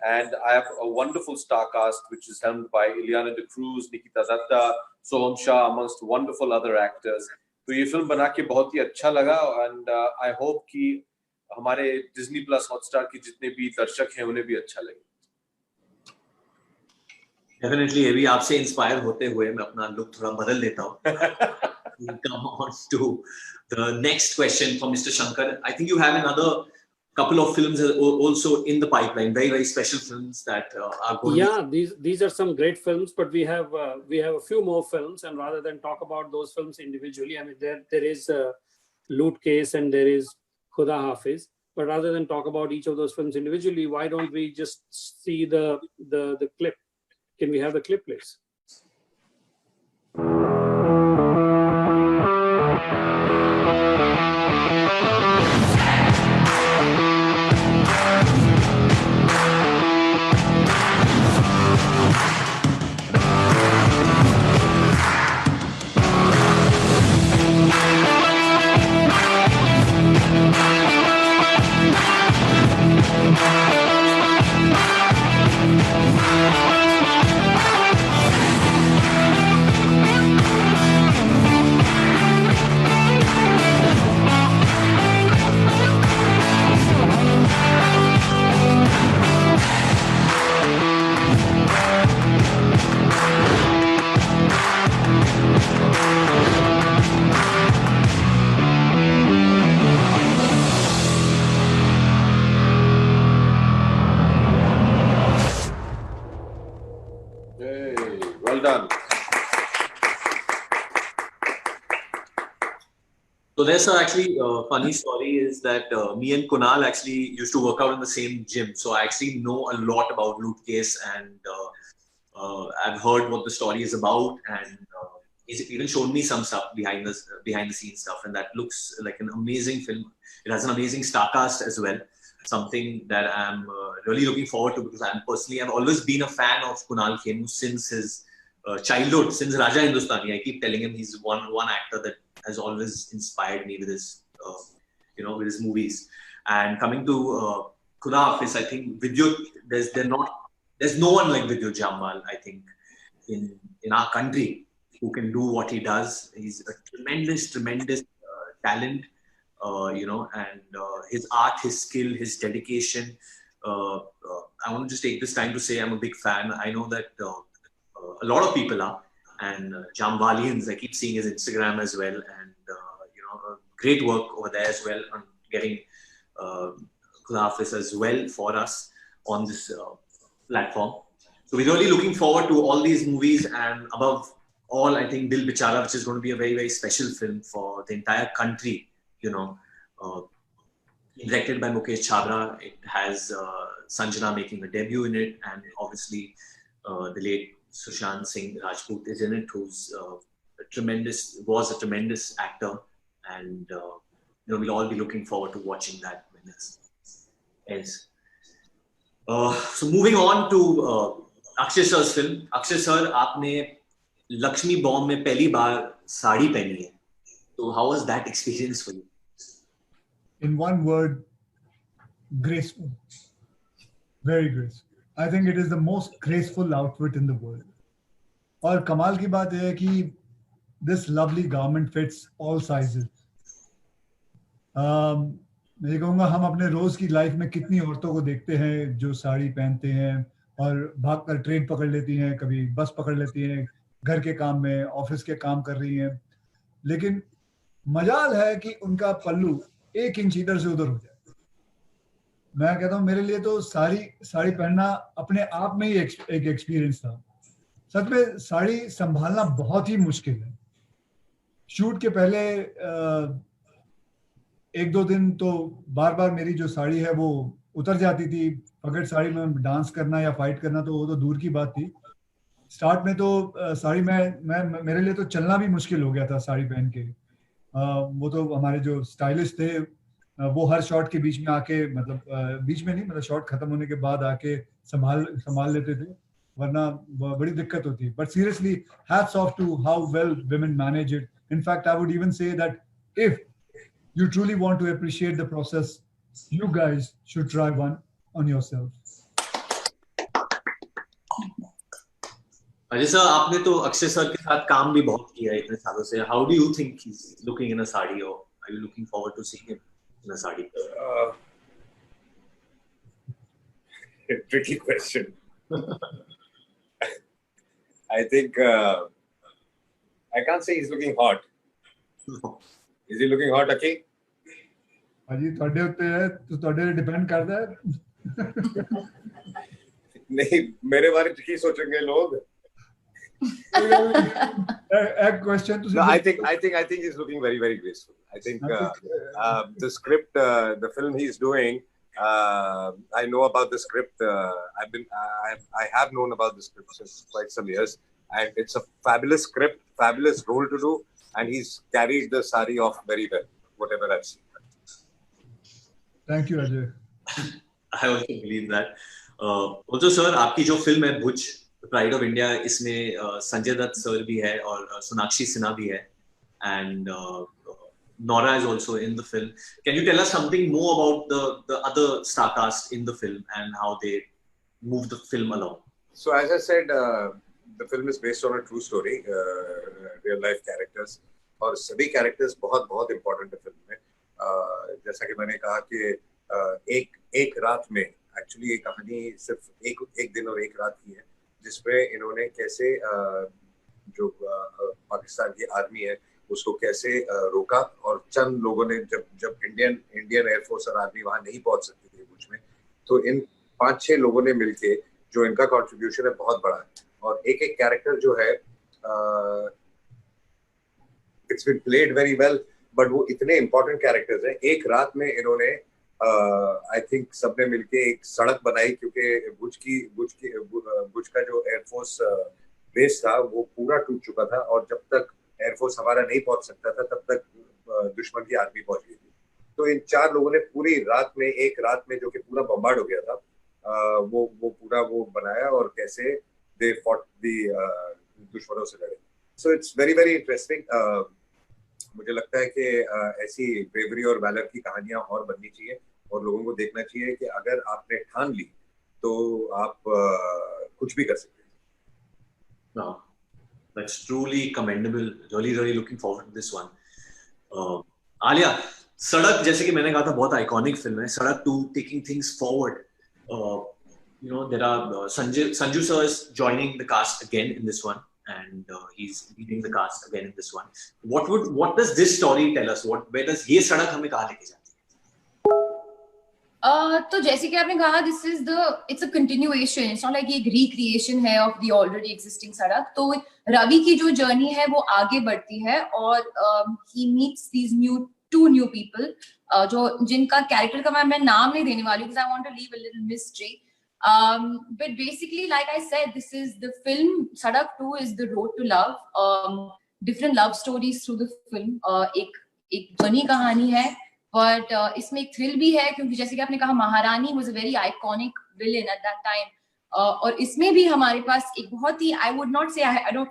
And I have a wonderful star cast, which is helmed by Ileana D'Cruz, Nikita Datta, Soham Shah, amongst wonderful other actors. तो ये film बना के बहुत ही अच्छा लगा, and I hope कि हमारे Disney Plus Hotstar के जितने भी दर्शक हैं उन्हें भी अच्छा लगे. Definitely, अभी आपसे इंस्पायर होते हुए मैं अपना लुक थोड़ा बदल देता हूँ. Come on to the next question from Mr. Shankar. I think you have another couple of films also in the pipeline, very, very special films that are going. Yeah, these are some great films, but we have a few more films, and rather than talk about those films individually, I mean there is Loot Case and there is Khuda Hafiz, but rather than talk about each of those films individually, why don't we just see the clip? Can we have the clip, please? done. So there's actually a funny story is that me and Kunal actually used to work out in the same gym. So I actually know a lot about Loot Case, and I've heard what the story is about, and he's even shown me some stuff behind the scenes stuff, and that looks like an amazing film. It has an amazing star cast as well. Something that I'm really looking forward to, because I've always been a fan of Kunal Khemu since his childhood, since Raja Hindustani. I keep telling him he's one actor that has always inspired me with his, with his movies. And coming to Khuda Hafiz, I think there's no one like Vidya Jammwal, I think, in our country who can do what he does. He's a tremendous talent, and his art, his skill, his dedication. I want to just take this time to say I'm a big fan. I know that a lot of people are, and Jamwalians, I keep seeing his Instagram as well, and great work over there as well on getting Khuda Hafiz as well for us on this platform. So we're really looking forward to all these movies, and above all, I think Dil Bichara, which is going to be a very, very special film for the entire country. Directed by Mukesh Chhabra. It has Sanjana making a debut in it, and obviously the late Sushant Singh Rajput is in it, who's was a tremendous actor, and we'll all be looking forward to watching that when this ends. So moving on to Akshay Sir's film. Akshay Sir, आपने Lakshmi Bomb में पहली बार साड़ी पहनी है. So how was that experience for you? In one word, graceful. Very graceful. I think it is the most graceful outfit in the world. और कमाल की बात है कि this lovely garment fits all sizes. मैं कहूँगा हम अपने रोज की लाइफ में कितनी औरतों को देखते हैं जो साड़ी पहनते हैं और भागकर ट्रेन पकड़ लेती हैं, कभी बस पकड़ लेती हैं, घर के काम में, ऑफिस के काम कर रही हैं, लेकिन मजाल है कि उनका पल्लू 1 इंच इधर से उधर हो जाए. मैं कहता हूँ मेरे लिए तो साड़ी पहनना अपने आप में ही एक एक्सपीरियंस था. सच में साड़ी संभालना बहुत ही मुश्किल है. शूट के पहले 1-2 दिन तो बार मेरी जो साड़ी है वो उतर जाती थी. अगर साड़ी में डांस करना या फाइट करना तो वो तो दूर की बात थी. स्टार्ट में तो साड़ी में मेरे लिए तो चलना भी मुश्किल हो गया था साड़ी पहन के. वो तो हमारे जो स्टाइलिस्ट थे वो हर शॉट के बीच में आके, मतलब बीच में नहीं, मतलब शॉट खत्म होने के बाद आके संभाल लेते थे, वरना बड़ी दिक्कत होती. But seriously hats off to how well women manage it. In fact, I would even say that if you truly want to appreciate the process, you guys should try one on yourself. Ajay sir, आपने तो Akshay sir के साथ काम भी बहुत किया है इतने सालों से. How do you think he's looking in a sari, or are you looking forward to seeing him in a sari? Tricky question. I think I can't say he's looking hot. Is he looking hot, Aki? अजी ਤੁਹਾਡੇ ਉੱਤੇ ਹੈ, तो ਤੁਹਾਡੇ depend करता है. नहीं, मेरे बारे में क्या सोचेंगे लोग? A question to No, I think he's looking very, very graceful. I think the script, the film he's doing, I know about the script. I have known about the script since quite some years, and it's a fabulous script, fabulous role to do, and he's carried the sari off very well, whatever I've seen. Thank you, Ajay. I also believe that. Also, sir, आपकी जो film है भुज, pride of India, इसमें Sanjay Dutt sir भी है और सोनाक्षी सिन्हा भी है, and Nora is also in the film. Can you tell us something more about the other star cast in the film and how they move the film along? So as I said, the film is based on a true story, real life characters, और सभी characters बहुत important है film में. जैसा कि मैंने कहा कि एक रात में एक्चुअली ये कहानी सिर्फ एक दिन और एक रात की है, जिसमें इन्होंने कैसे जो पाकिस्तान की आर्मी है उसको कैसे रोका, और चंद लोगों ने जब इंडियन एयरफोर्स और आर्मी वहां नहीं पहुंच सकती थी भुज में, तो इन 5-6 लोगों ने मिलके, जो इनका कंट्रीब्यूशन है बहुत बड़ा है, और एक एक कैरेक्टर जो है it's been played very well, but वो इतने इंपॉर्टेंट कैरेक्टर्स हैं। एक रात में इन्होंने आई थिंक सबने मिलके एक सड़क बनाई, क्योंकि भुज का जो एयरफोर्स बेस था वो पूरा टूट चुका था, और जब तक एयरफोर्स हमारा नहीं पहुंच सकता था तब तक दुश्मन की आर्मी पहुंच गई थी। तो इन 4 लोगों ने पूरी रात में, एक रात में जो कि पूरा बम्बार्ड हो गया था, वो पूरा वो बनाया और कैसे दे फॉट दी दुश्मनों से लड़े। So it's very very interesting. मुझे लगता है कि ऐसी ब्रेवरी और वैलर की कहानियां और बननी चाहिए, और लोगों को देखना चाहिए कि अगर आपने ठान ली तो आप कुछ भी कर सकते हैं। Wow, that's truly commendable. Really looking forward to this one. Alia, सड़क जैसे कि मैंने कहा था बहुत आइकॉनिक फिल्म है. सड़क 2 taking things forward. You know, there are Sanju sir is joining the cast again in this one, and he's leading the cast again in this one. What does this story tell us? Where does ये सड़क हमें कहाँ लेके जाती है? तो जैसे कि आपने कहा, it's a continuation. It's not like एक recreation है of the already existing सड़क. तो रवि की जो जर्नी है वो आगे बढ़ती है, और he meets these 2 new people, जो जिनका कैरेक्टर का मैं नाम नहीं देने वाली, because I want to leave a little mystery. But basically, like I said, this is the film. Sadak 2 is the road to love. Different love stories through the film. एक journey कहानी है, but इसमें एक thrill भी है, क्योंकि जैसे कि आपने कहा, महारानी was a very iconic villain at that time. और इसमें भी हमारे पास एक बहुत ही, I would not say,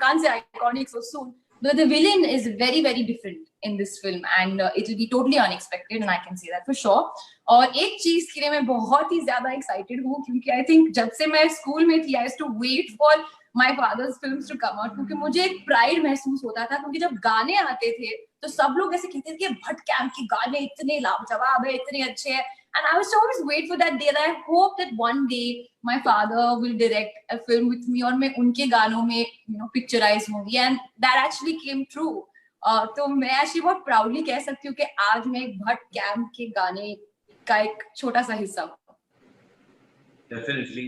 can't say iconic so soon, but the villain is very very different in this film, and it will be totally unexpected, and I can say that for sure. और एक चीज के लिए मैं बहुत ही ज्यादा excited हूँ, क्योंकि आई थिंक जब से मैं स्कूल में थी, I used to wait for my father's films to come out, क्योंकि मुझे एक प्राइड महसूस होता था, क्योंकि जब गाने आते थे तो सब लोग ऐसे कहते थे कि भट्ट कैंप के गाने इतने लाजवाब है, इतने अच्छे हैं, and I was always wait for that day, that I hope that one day my father will direct a film with me, और मैं उनके गानों में picturize होंगी, and that actually came true. तो मैं एक्चुअली बहुत प्राउडली कह सकती हूँ कि आज मैं एक भट्ट कैंप के गाने का एक छोटा सा हिस्सा हूँ. Definitely.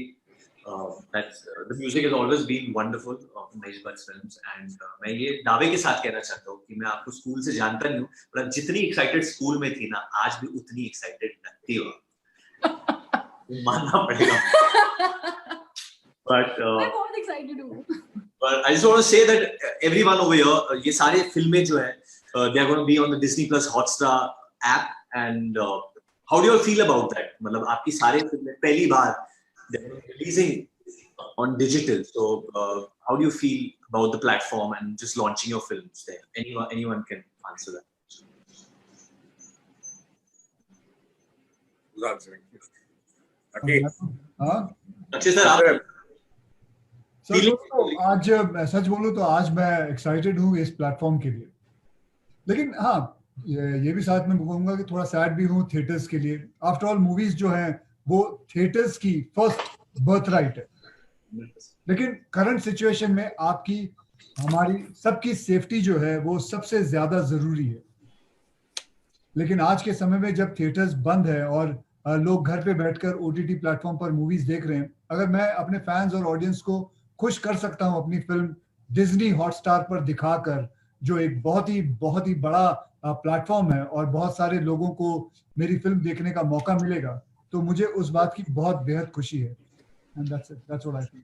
That's the music has always been wonderful of Mahesh Bhatt's films, and मैं ये दावे के साथ कहना चाहता हूँ कि मैं आपको स्कूल से जानता नहीं हूँ, पर जितनी एक्साइटेड स्कूल में थी ना, आज भी उतनी एक्साइटेड लगती हो, मानना पड़ेगा. But मैं बहुत एक्साइटेड हूँ. But I just want to say that everyone over here, ये सारे फिल्में जो है, they are going to be on the Disney Plus Hotstar app, and how do you all feel about that? मतलब आपकी सारे फिल्में पहली बार they're releasing on digital, so how do you feel about the platform and just launching your films there? Anyone can answer that. Who's answering? Okay. Akshay sir, आप तो आज मैं सच बोलूं तो आज मैं एक्साइटेड हूँ इस प्लेटफॉर्म के लिए, लेकिन हाँ ये भी साथ में कहूंगा कि थोड़ा सैड भी हूँ थिएटर्स के लिए. आफ्टर ऑल मूवीज जो हैं वो थिएटर्स की फर्स्ट बर्थ राइट है, लेकिन करंट सिचुएशन में आपकी हमारी सबकी सेफ्टी जो है वो सबसे ज्यादा जरूरी है. लेकिन आज के समय में जब थिएटर्स बंद है और लोग घर पे बैठकर ओटीटी प्लेटफॉर्म पर मूवीज देख रहे हैं, अगर मैं अपने फैंस और ऑडियंस को खुश कर सकता हूं अपनी फिल्म डिज्नी हॉटस्टार पर दिखाकर, जो एक बहुत ही बड़ा प्लेटफॉर्म है और बहुत सारे लोगों को मेरी फिल्म देखने का मौका मिलेगा, तो मुझे उस बात की बहुत बेहद खुशी है. And that's it. That's what I feel.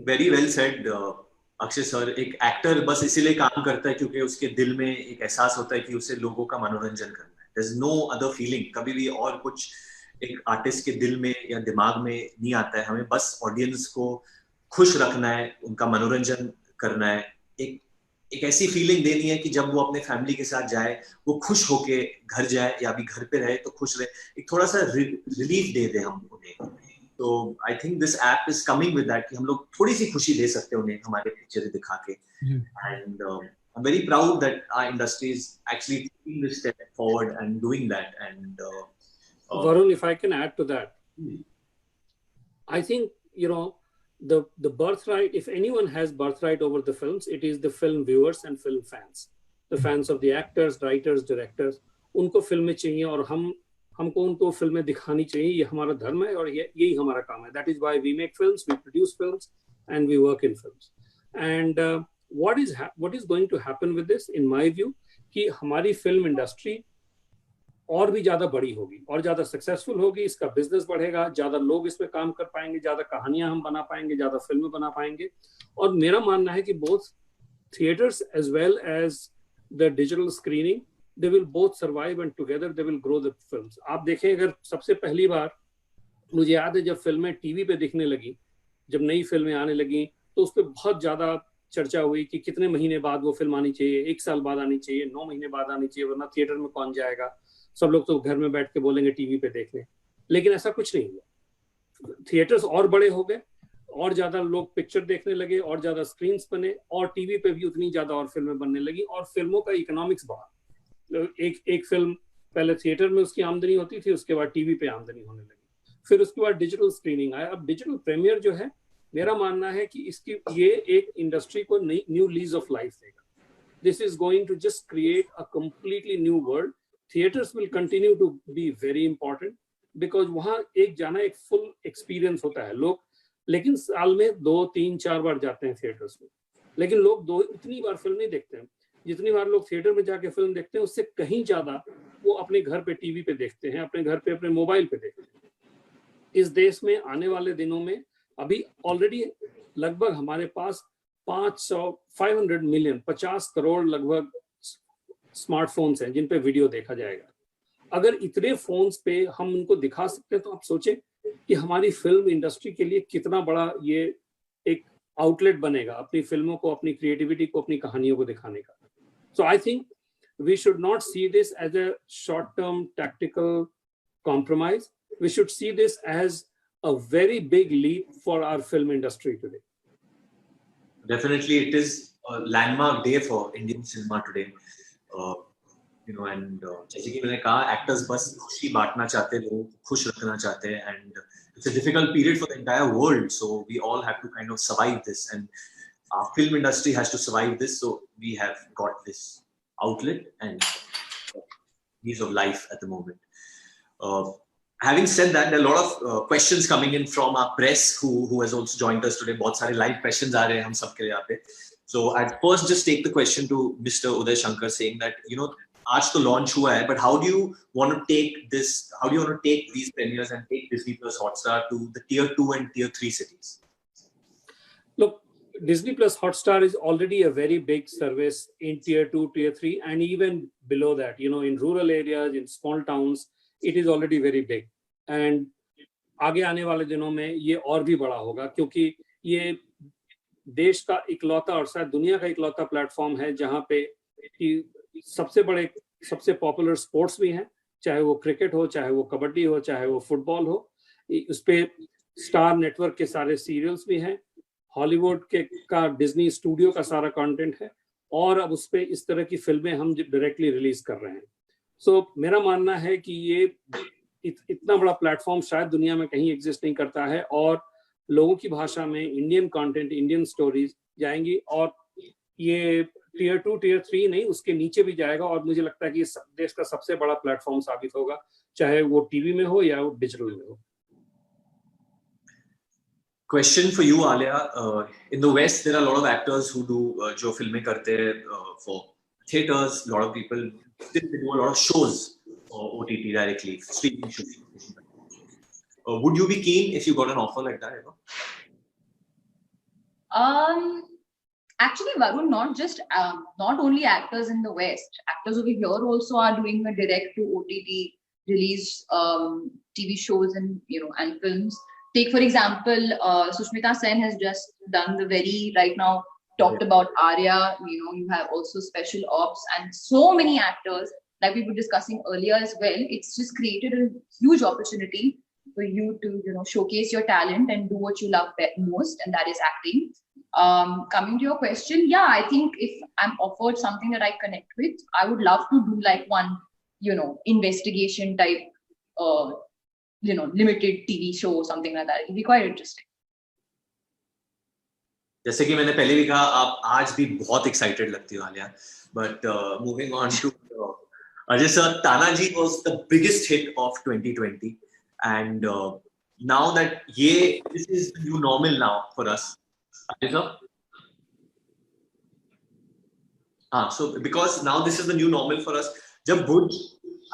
Very well said, Akshay sir. एक एक्टर बस इसीलिए काम करता है क्योंकि उसके दिल में एक एहसास होता है कि उसे लोगों का मनोरंजन करना है. There's no other feeling. कभी भी और कुछ एक आर्टिस्ट के दिल में या दिमाग में नहीं आता है. हमें बस ऑडियंस को खुश रखना है, उनका मनोरंजन करना है, एक ऐसी फीलिंग देनी है कि जब वो अपने फैमिली के साथ जाए वो खुश होके घर जाए, या अभी घर पे रहे तो खुश रहे, एक थोड़ा सा रिलीफ दे दे हम उन्हें. तो I think this app is coming with that कि हम लोग थोड़ी सी खुशी दे सकते हैं उन्हें हमारे पिक्चर दिखा के. And I'm very proud that our industry is actually taking this step forward and doing that. And Varun, if I can add to that, I think the birthright, if anyone has birthright over the films, it is the film viewers and film fans, the fans of the actors, writers, directors. उनको फिल्में चाहिए और हमको उनको फिल्में दिखानी चाहिए, ये हमारा धर्म है और यही हमारा काम है. That is why we make films, we produce films, and we work in films. And what is going to happen with this, in my view, कि हमारी फिल्म इंडस्ट्री और भी ज्यादा बड़ी होगी और ज्यादा सक्सेसफुल होगी, इसका बिजनेस बढ़ेगा, ज्यादा लोग इसमें काम कर पाएंगे, ज्यादा कहानियां हम बना पाएंगे, ज्यादा फिल्में बना पाएंगे. और मेरा मानना है कि both theatres as well as the digital screening, they will both survive and together they will grow the films. आप देखें, अगर सबसे पहली बार मुझे याद है जब फिल्में टीवी पे दिखने लगी, जब नई फिल्में आने लगी, तो उस पर बहुत ज्यादा चर्चा हुई कि कितने महीने बाद वो फिल्म आनी चाहिए, 1 साल बाद आनी चाहिए, 9 महीने बाद आनी चाहिए, वरना थिएटर में कौन जाएगा, सब लोग तो घर में बैठ के बोलेंगे टीवी पे देखने. लेकिन ऐसा कुछ नहीं हुआ. थिएटर्स और बड़े हो गए, और ज्यादा लोग पिक्चर देखने लगे, और ज्यादा स्क्रीन्स बने, और टीवी पे भी उतनी ज्यादा और फिल्में बनने लगी, और फिल्मों का इकोनॉमिक्स बढ़ा. एक फिल्म पहले थिएटर में उसकी आमदनी होती थी, उसके बाद टीवी पे आमदनी होने लगी, फिर उसके बाद डिजिटल स्क्रीनिंग आया. अब डिजिटल प्रीमियर जो है, मेरा मानना है कि इसकी ये एक इंडस्ट्री को न्यू लीज ऑफ लाइफ देगा. This is going to just create a completely new world. Theatres will continue to be very important, because वहां एक जाना एक फुल एक्सपीरियंस होता है. लोग लेकिन साल में 2, 3, 4 बार जाते हैं थिएटर्स में, लेकिन लोग इतनी बार फिल्म नहीं देखते हैं. जितनी बार लोग थिएटर में जाके फिल्म देखते हैं, उससे कहीं ज्यादा वो अपने घर पे टीवी पे देखते हैं, अपने घर पे अपने मोबाइल पे देखते हैं. इस देश में आने वाले दिनों में अभी ऑलरेडी लगभग हमारे पास 500 मिलियन 50 करोड़ लगभग स्मार्टफोन्स हैं जिन पे वीडियो देखा जाएगा. अगर इतने फोन्स पे हम उनको दिखा सकते हैं, तो आप सोचें कि हमारी फिल्म इंडस्ट्री के लिए कितना बड़ा ये एक आउटलेट बनेगा अपनी फिल्मों को, अपनी क्रिएटिविटी को, अपनी कहानियों को दिखाने का. So I think we should not see this as a short-term tactical compromise. We should see this as a very big leap for our film industry today. Definitely, it is a landmark day for Indian cinema today. And जैसे कि मैंने कहा, actors बस खुशी बांटना चाहते हैं, लोगों को खुश रखना चाहते हैं, and it's a difficult period for the entire world. So we all have to kind of survive this, and our film industry has to survive this. So we have got this outlet and ease of life at the moment. Having said that, there are a lot of questions coming in from our press who has also joined us today. बहुत सारे live questions आ रहे हैं हम सबके यहाँ पे. So I'd first just take the question to Mr. Uday Shankar, saying that, आज तो launch हुआ है, but how do you want to take this? How do you want to take these premieres and take Disney Plus Hotstar to the tier 2 and tier 3 cities? Look, Disney Plus Hotstar is already a very big service in tier 2, tier 3, and even below that. In rural areas, in small towns, it is already very big. And आगे आने वाले दिनों में ये और भी बड़ा होगा, क्योंकि ये देश का इकलौता और शायद दुनिया का इकलौता प्लेटफॉर्म है जहाँ पे सबसे पॉपुलर स्पोर्ट्स भी हैं, चाहे वो क्रिकेट हो, चाहे वो कबड्डी हो, चाहे वो फुटबॉल हो. उस पे स्टार नेटवर्क के सारे सीरियल्स भी हैं, हॉलीवुड का डिज्नी स्टूडियो का सारा कंटेंट है, और अब उस पे इस तरह की फिल्में हम डायरेक्टली रिलीज कर रहे हैं. सो मेरा मानना है कि ये इतना बड़ा प्लेटफॉर्म शायद दुनिया में कहीं एग्जिस्ट नहीं करता है, और लोगों की भाषा में इंडियन कंटेंट, इंडियन स्टोरीज जाएंगी, और ये टियर 2, टियर 3 नहीं, उसके नीचे भी जाएगा. और मुझे लगता है कि देश का सबसे बड़ा प्लेटफॉर्म साबित होगा, चाहे वो टीवी में हो या वो डिजिटल में हो. Question for you, Alia. In the West, there are a lot of actors who do जो फिल्में करते हैं for theaters. A lot of people do a lot of shows for OTT directly, streaming shows. Would you be keen if you got an offer like that ever? Actually, Varun, not only actors in the West, actors over here also are doing a direct to OTT release TV shows and and films. Take for example, Sushmita Sen has just done the right now talked about Arya. You have also Special Ops and so many actors like we were discussing earlier as well. It's just created a huge opportunity for you to showcase your talent and do what you love most, and that is acting. Coming to your question, yeah, I think if I'm offered something that I connect with, I would love to do like one investigation type limited TV show or something like that. It will be quite interesting. जैसे कि मैंने पहले भी कहा, आप आज भी बहुत एक्साइटेड लगती हो Alia. But moving on to Ajay sir, Tanaji was the biggest hit of 2020, and now that this is the new normal now for us. Ajay sir? So because now this is the new normal for us, जब Bhuj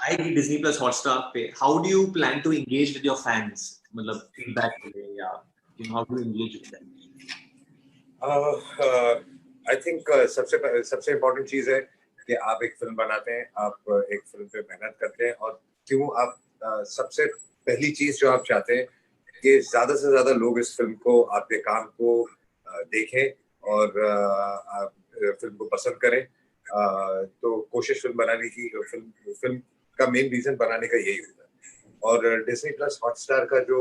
आएगी Disney Plus Hotstar पे, how do you plan to engage with your fans? मतलब feedback मिले या how do you engage with them? I think सबसे important चीज है कि आप एक फिल्म बनाते हैं, आप एक फिल्म पे मेहनत करते हैं, और क्यों आप सबसे पहली चीज जो आप चाहते हैं कि ज्यादा से ज्यादा लोग इस फिल्म को, आपके काम को देखें और फिल्म को पसंद करें। तो कोशिश फिल्म बनाने की, फिल्म का मेन रीजन बनाने का यही होता है। और डिज्नी प्लस हॉटस्टार का जो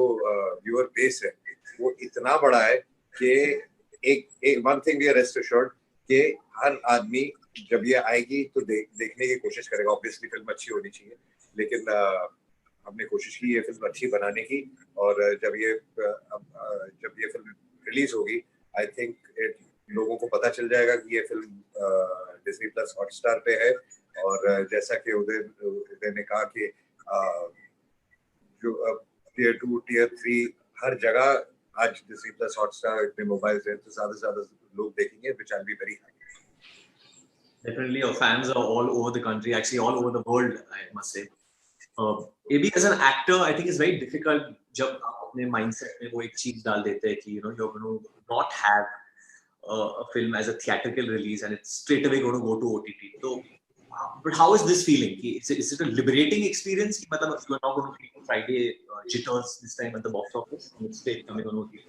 व्यूअर बेस है वो इतना बड़ा है कि एक one thing we are rest assured कि हर आदमी जब ये आएगी तो देखने की कोशिश करेगा। ऑब्वियसली फिल्म अच्छी होनी चाहिए, लेकिन हमने कोशिश की ये फिल्म अच्छी बनाने की, और जब ये फिल्म रिलीज होगी आई थिंक लोगों को पता चल जाएगा कि ये फिल्म डिज्नी प्लस हॉटस्टार पे है। और जैसा कि उदय ने कहा कि जो टियर 2 टियर 3 हर जगह आज डिज्नी प्लस हॉटस्टार इतने मोबाइल हैं तो ज्यादा से ज्यादा लोग देखेंगे, which I'll be very happy. Definitely, your fans are all over the country, actually all over the world, I must say. Maybe as an actor, I think it's very difficult जब आप अपने mindset में वो एक चीज डाल देते हैं कि you're going to not have a film as a theatrical release and it's straight away going to go to OTT. So, but how is this feeling? Is it a liberating experience? कि मतलब you're not going to feel Friday jitters this time at the box office and it's straight coming on OTT?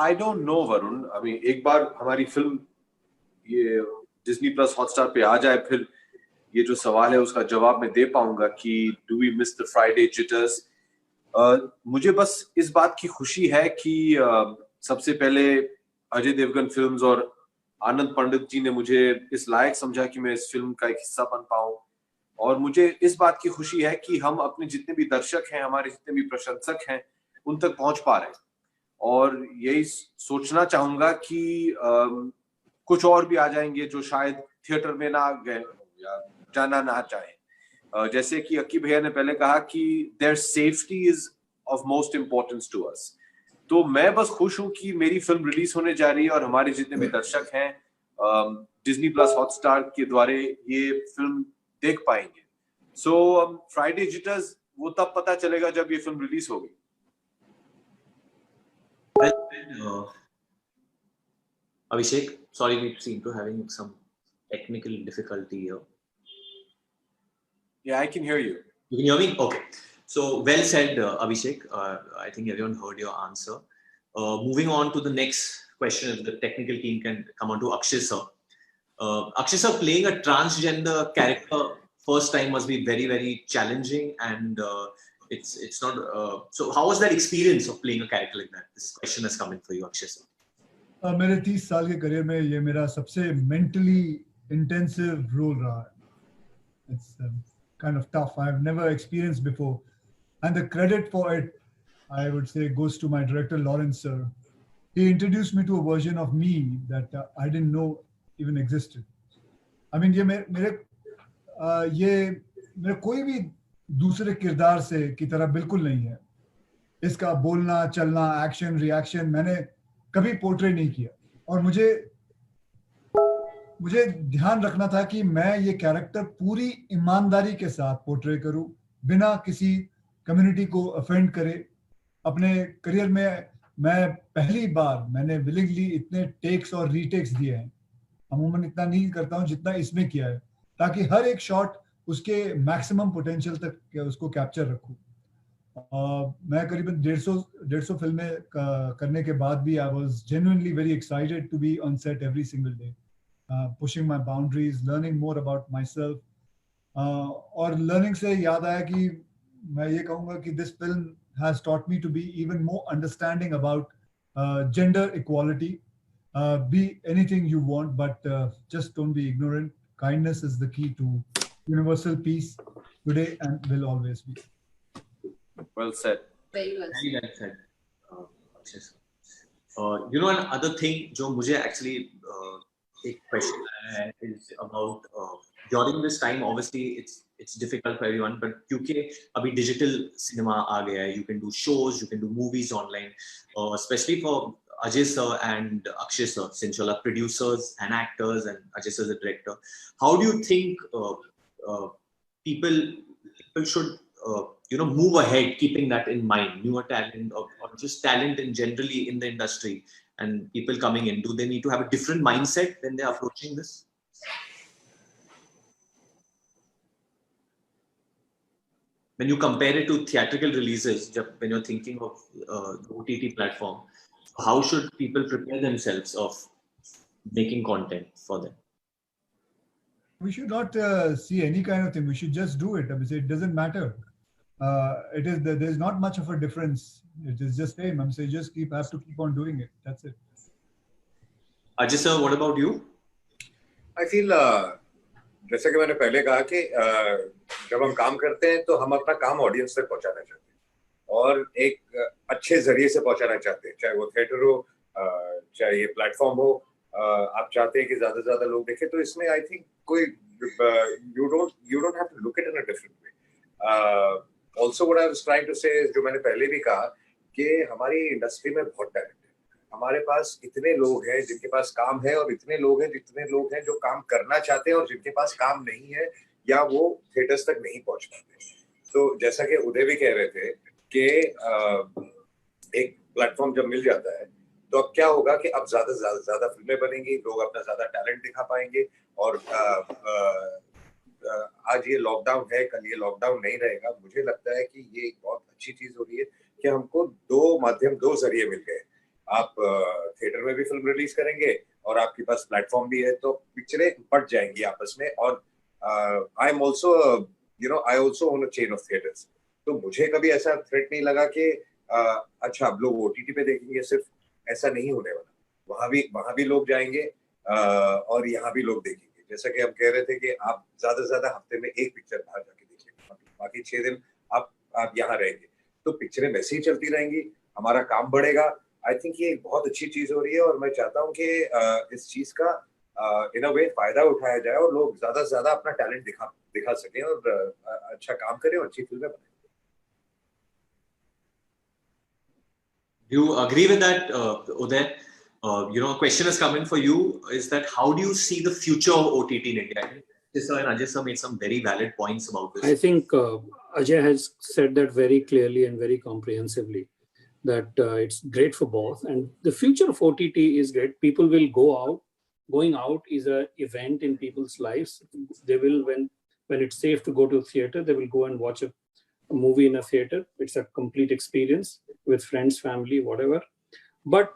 I don't know, Varun. I mean, एक बार हमारी film ये Disney plus Hotstar पे आ जाए, फिर ये जो सवाल है उसका जवाब मैं दे पाऊंगा कि do we miss the Friday jitters? मुझे बस इस बात की खुशी है कि सबसे पहले अजय देवगन फिल्म्स और आनंद पंडित जी ने मुझे इस लायक समझा कि मैं इस फिल्म का एक हिस्सा बन पाऊं, और मुझे इस बात की खुशी है कि हम अपने जितने भी दर्शक हैं, हमारे जितने भी प्रशंसक हैं, उन तक पहुंच पा रहे हैं। और यही सोचना चाहूंगा कि कुछ और भी आ जाएंगे जो शायद थिएटर में ना गए या जाना ना चाहे। जैसे कि अक्की भैया ने पहले कहा कि their safety is of most importance to us. तो मैं बस खुश हूं कि मेरी फिल्म रिलीज होने जा रही है और हमारे जितने भी दर्शक हैं डिज्नी प्लस हॉटस्टार के द्वारा ये फिल्म देख पाएंगे। सो फ्राइडे जिटर्स वो तब पता चलेगा जब ये फिल्म रिलीज होगी। Abhishek, sorry, we seem to having some technical difficulty here. Yeah, I can hear you. You can hear me? Okay. So well said, Abhishek. I think everyone heard your answer. Moving on to the next question, if the technical team can come on to Akshay sir. Akshay sir, playing a transgender character first time must be very, very challenging, and it's not. So how was that experience of playing a character like that? This question is coming for you, Akshay sir. मेरे 30 साल के career में ये मेरा सबसे mentally intensive role रहा है। It's kind of tough. I've never experienced before, and the credit for it, I would say, goes to my director Lawrence sir. He introduced me to a version of me that I didn't know even existed. I mean, ये मेरे कोई भी दूसरे किरदार से की तरह बिल्कुल नहीं है। इसका बोलना, चलना, एक्शन, रिएक्शन मैंने कभी पोर्ट्रे नहीं किया, और मुझे ध्यान रखना था कि मैं ये कैरेक्टर पूरी ईमानदारी के साथ पोर्ट्रे करूं, बिना किसी कम्युनिटी को ऑफेंड करे। अपने करियर में मैं पहली बार मैंने विलिंगली इतने टेक्स और रीटेक्स दिए हैं। अमूमन इतना नहीं करता हूं जितना इसमें किया है, ताकि हर एक शॉट उसके मैक्सिमम पोटेंशियल तक उसको कैप्चर रखूं। मैं करीबन 150 फिल्में करने के बाद भी I was genuinely very excited to be on set every single day, pushing my boundaries, learning more about my self. और लर्निंग से याद आया कि मैं ये कहूँगा कि this film has taught me to be even more understanding about gender equality. Be anything you want, but just don't be ignorant. Kindness is the key to universal peace today and will always be. Well said. Very well said. Very well said. You know, another thing जो मुझे actually एक question is about during this time. Obviously, it's difficult for everyone, but क्योंकि अभी digital cinema आ गया है, you can do shows, you can do movies online, especially for Ajay sir and Akshay sir, since you are producers and actors, and Ajay sir is a director. How do you think people should move ahead, keeping that in mind, newer talent or just talent in generally in the industry, and people coming in, do they need to have a different mindset when they're approaching this? When you compare it to theatrical releases, when you're thinking of the OTT platform, how should people prepare themselves of making content for them? We should not see any kind of thing. We should just do it. I mean, it doesn't matter. There's not much of a difference. It is just same. I'm saying just have to keep on doing it. That's it. Ajay sir, what about you? I feel जैसे कि मैंने पहले कहा कि जब हम काम करते हैं तो हम अपना काम ऑडियंस तक पहुंचाना चाहते हैं और एक अच्छे जरिए से पहुंचाना चाहते हैं, चाहे वो थिएटर हो, चाहे ये प्लेटफॉर्म हो. आप चाहते हैं कि ज्यादा से ज्यादा लोग देखें, तो इसमें आई थिंक कोई you don't have to look at it in a different way. Also what I was trying to say is, जो मैंने पहले भी कहा कि हमारी इंडस्ट्री में बहुत टैलेंट है. हमारे पास इतने लोग हैं जिनके पास काम है और इतने लोग हैं जो काम करना चाहते हैं और जिनके पास काम नहीं है या वो थिएटर्स तक नहीं पहुंच पाते. तो जैसा कि उदय भी कह रहे थे कि एक प्लेटफॉर्म जब मिल जाता है तो अब क्या होगा कि अब ज्यादा फिल्में बनेंगी, लोग अपना ज्यादा टैलेंट दिखा पाएंगे. और आज ये लॉकडाउन है, कल ये लॉकडाउन नहीं रहेगा. मुझे लगता है कि ये एक बहुत अच्छी चीज हो रही है कि हमको दो जरिए मिल गए. आप थिएटर में भी फिल्म रिलीज करेंगे और आपके पास प्लेटफॉर्म भी है, तो पिक्चरें बढ़ जाएंगी आपस में. और I am also I also own a chain of theatres. तो मुझे कभी ऐसा थ्रेट नहीं लगा कि अच्छा अब लोग OTT पे देखेंगे. सिर्फ ऐसा नहीं होने वाला. वहां भी लोग जाएंगे और यहाँ भी लोग देखेंगे. जैसा कि हम कह रहे थे कि आप ज्यादा से ज्यादा हफ्ते में एक पिक्चर बाहर जाके देखिए, बाकी 6 दिन आप यहाँ रहेंगे, तो पिक्चरें वैसे ही चलती रहेंगी, हमारा काम बढ़ेगा. आई थिंक ये एक बहुत अच्छी चीज हो रही है और मैं चाहता हूँ कि इस चीज का इन अ वे फायदा उठाया जाए और लोग ज्यादा से ज्यादा अपना टैलेंट दिखा सकें और अच्छा काम करें और अच्छी फिल्में बनाएं. Do you agree with that, Uday? A question has come in for you, is that how do you see the future of OTT in India? Ajay sir and Ajay sir made some very valid points about this. I think Ajay has said that very clearly and very comprehensively, that it's great for both. And the future of OTT is great. People will go out. Going out is an event in people's lives. They will, when it's safe to go to a theater, they will go and watch a movie in a theater. It's a complete experience with friends, family, whatever. But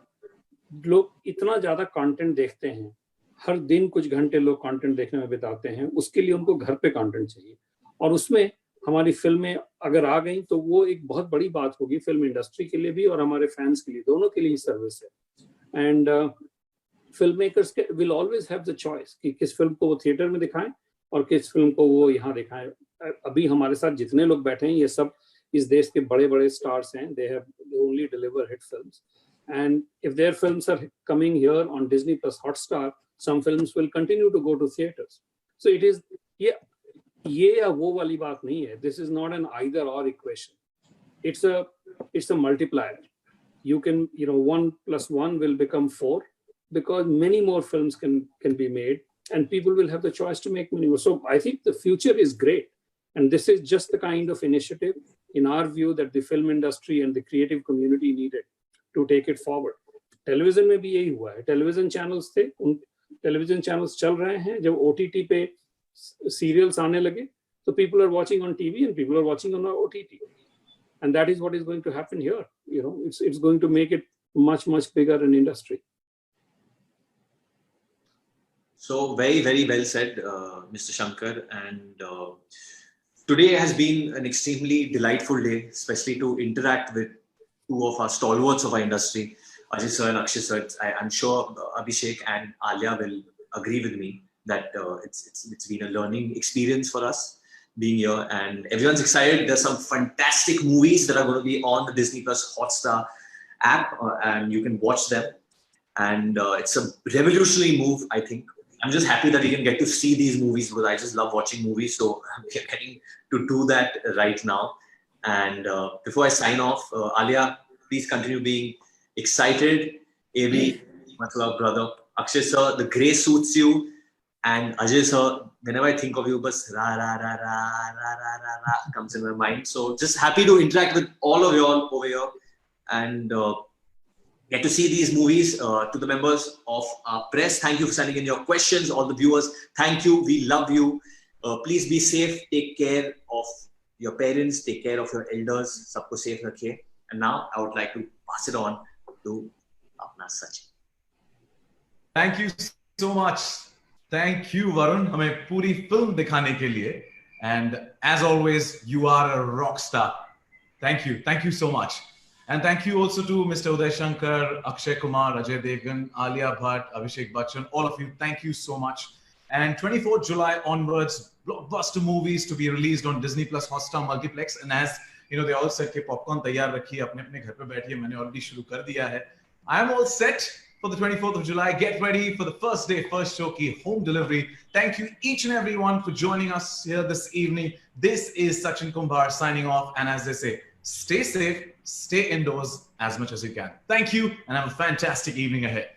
लोग इतना ज्यादा content देखते हैं, हर दिन कुछ घंटे लोग content देखने में बिताते हैं, उसके लिए उनको घर पे कंटेंट चाहिए. और उसमें हमारी फिल्में अगर आ गई तो वो एक बहुत बड़ी बात होगी फिल्म इंडस्ट्री के लिए भी और हमारे फैंस के लिए, दोनों के लिए सर्विस है. And film makers will always have the choice कि किस फिल्म को वो थिएटर में दिखाएं और किस फिल्म को वो यहाँ दिखाएं. अभी हमारे साथ जितने लोग बैठे हैं ये सब इस देश के बड़े बड़े स्टार्स हैं. They only deliver hit films. And if their films are coming here on Disney Plus Hotstar, some films will continue to go to theaters. So it is, ये या वो वाली बात नहीं है. This is not an either or equation. It's a multiplier. You can, 1 + 1 will become 4 because many more films can be made and people will have the choice to make many more. So I think the future is great. And this is just the kind of initiative, in our view, that the film industry and the creative community needed to take it forward. Television में भी यही हुआ है. Television channels थे, उन television channels चल रहे हैं. जब OTT पे सीरियल्स आने लगे तो people are watching on TV and people are watching on OTT, and that is what is going to happen here. It's going to make it much bigger an industry. So very, very well said, Mr. Shankar. And today has been an extremely delightful day, especially to interact with two of our stalwarts of our industry, Ajay sir and Akshay sir. I'm sure Abhishek and Alia will agree with me that it's been a learning experience for us being here, and everyone's excited. There's some fantastic movies that are going to be on the Disney Plus Hotstar app, and you can watch them. and it's a revolutionary move, I think. I'm just happy that we can get to see these movies because I just love watching movies. So we are getting to do that right now. And before I sign off, Alia, please continue being excited. AB, much love, brother. Akshay sir, the grey suits you. And Ajay sir, whenever I think of you, bas ra ra ra ra ra ra ra ra comes in my mind. So just happy to interact with all of you all over here and get to see these movies. To the members of our press, thank you for sending in your questions. All the viewers, thank you. We love you. Please be safe. Take care of your parents. Take care of your elders. Sabko safe rakhiye. And now I would like to pass it on to Apna Sachin. Thank you so much. Thank you, Varun. हमें पूरी film दिखाने के लिए. And as always, you are a rock star. Thank you. Thank you so much. And thank you also to Mr. Uday Shankar, Akshay Kumar, Ajay Devgan, Alia Bhatt, Abhishek Bachchan, all of you. Thank you so much. And 24th July onwards, blockbuster movies to be released on Disney Plus Hotstar Multiplex. And as you know, they all said कि popcorn तैयार रखिए, अपने घर पे बैठिए. मैंने already शुरू कर दिया है. I am all set for the 24th of July. Get ready for the first day, first show ki home delivery. Thank you each and everyone for joining us here this evening. This is Sachin Kumbar signing off. And as they say, stay safe, stay indoors as much as you can. Thank you and have a fantastic evening ahead.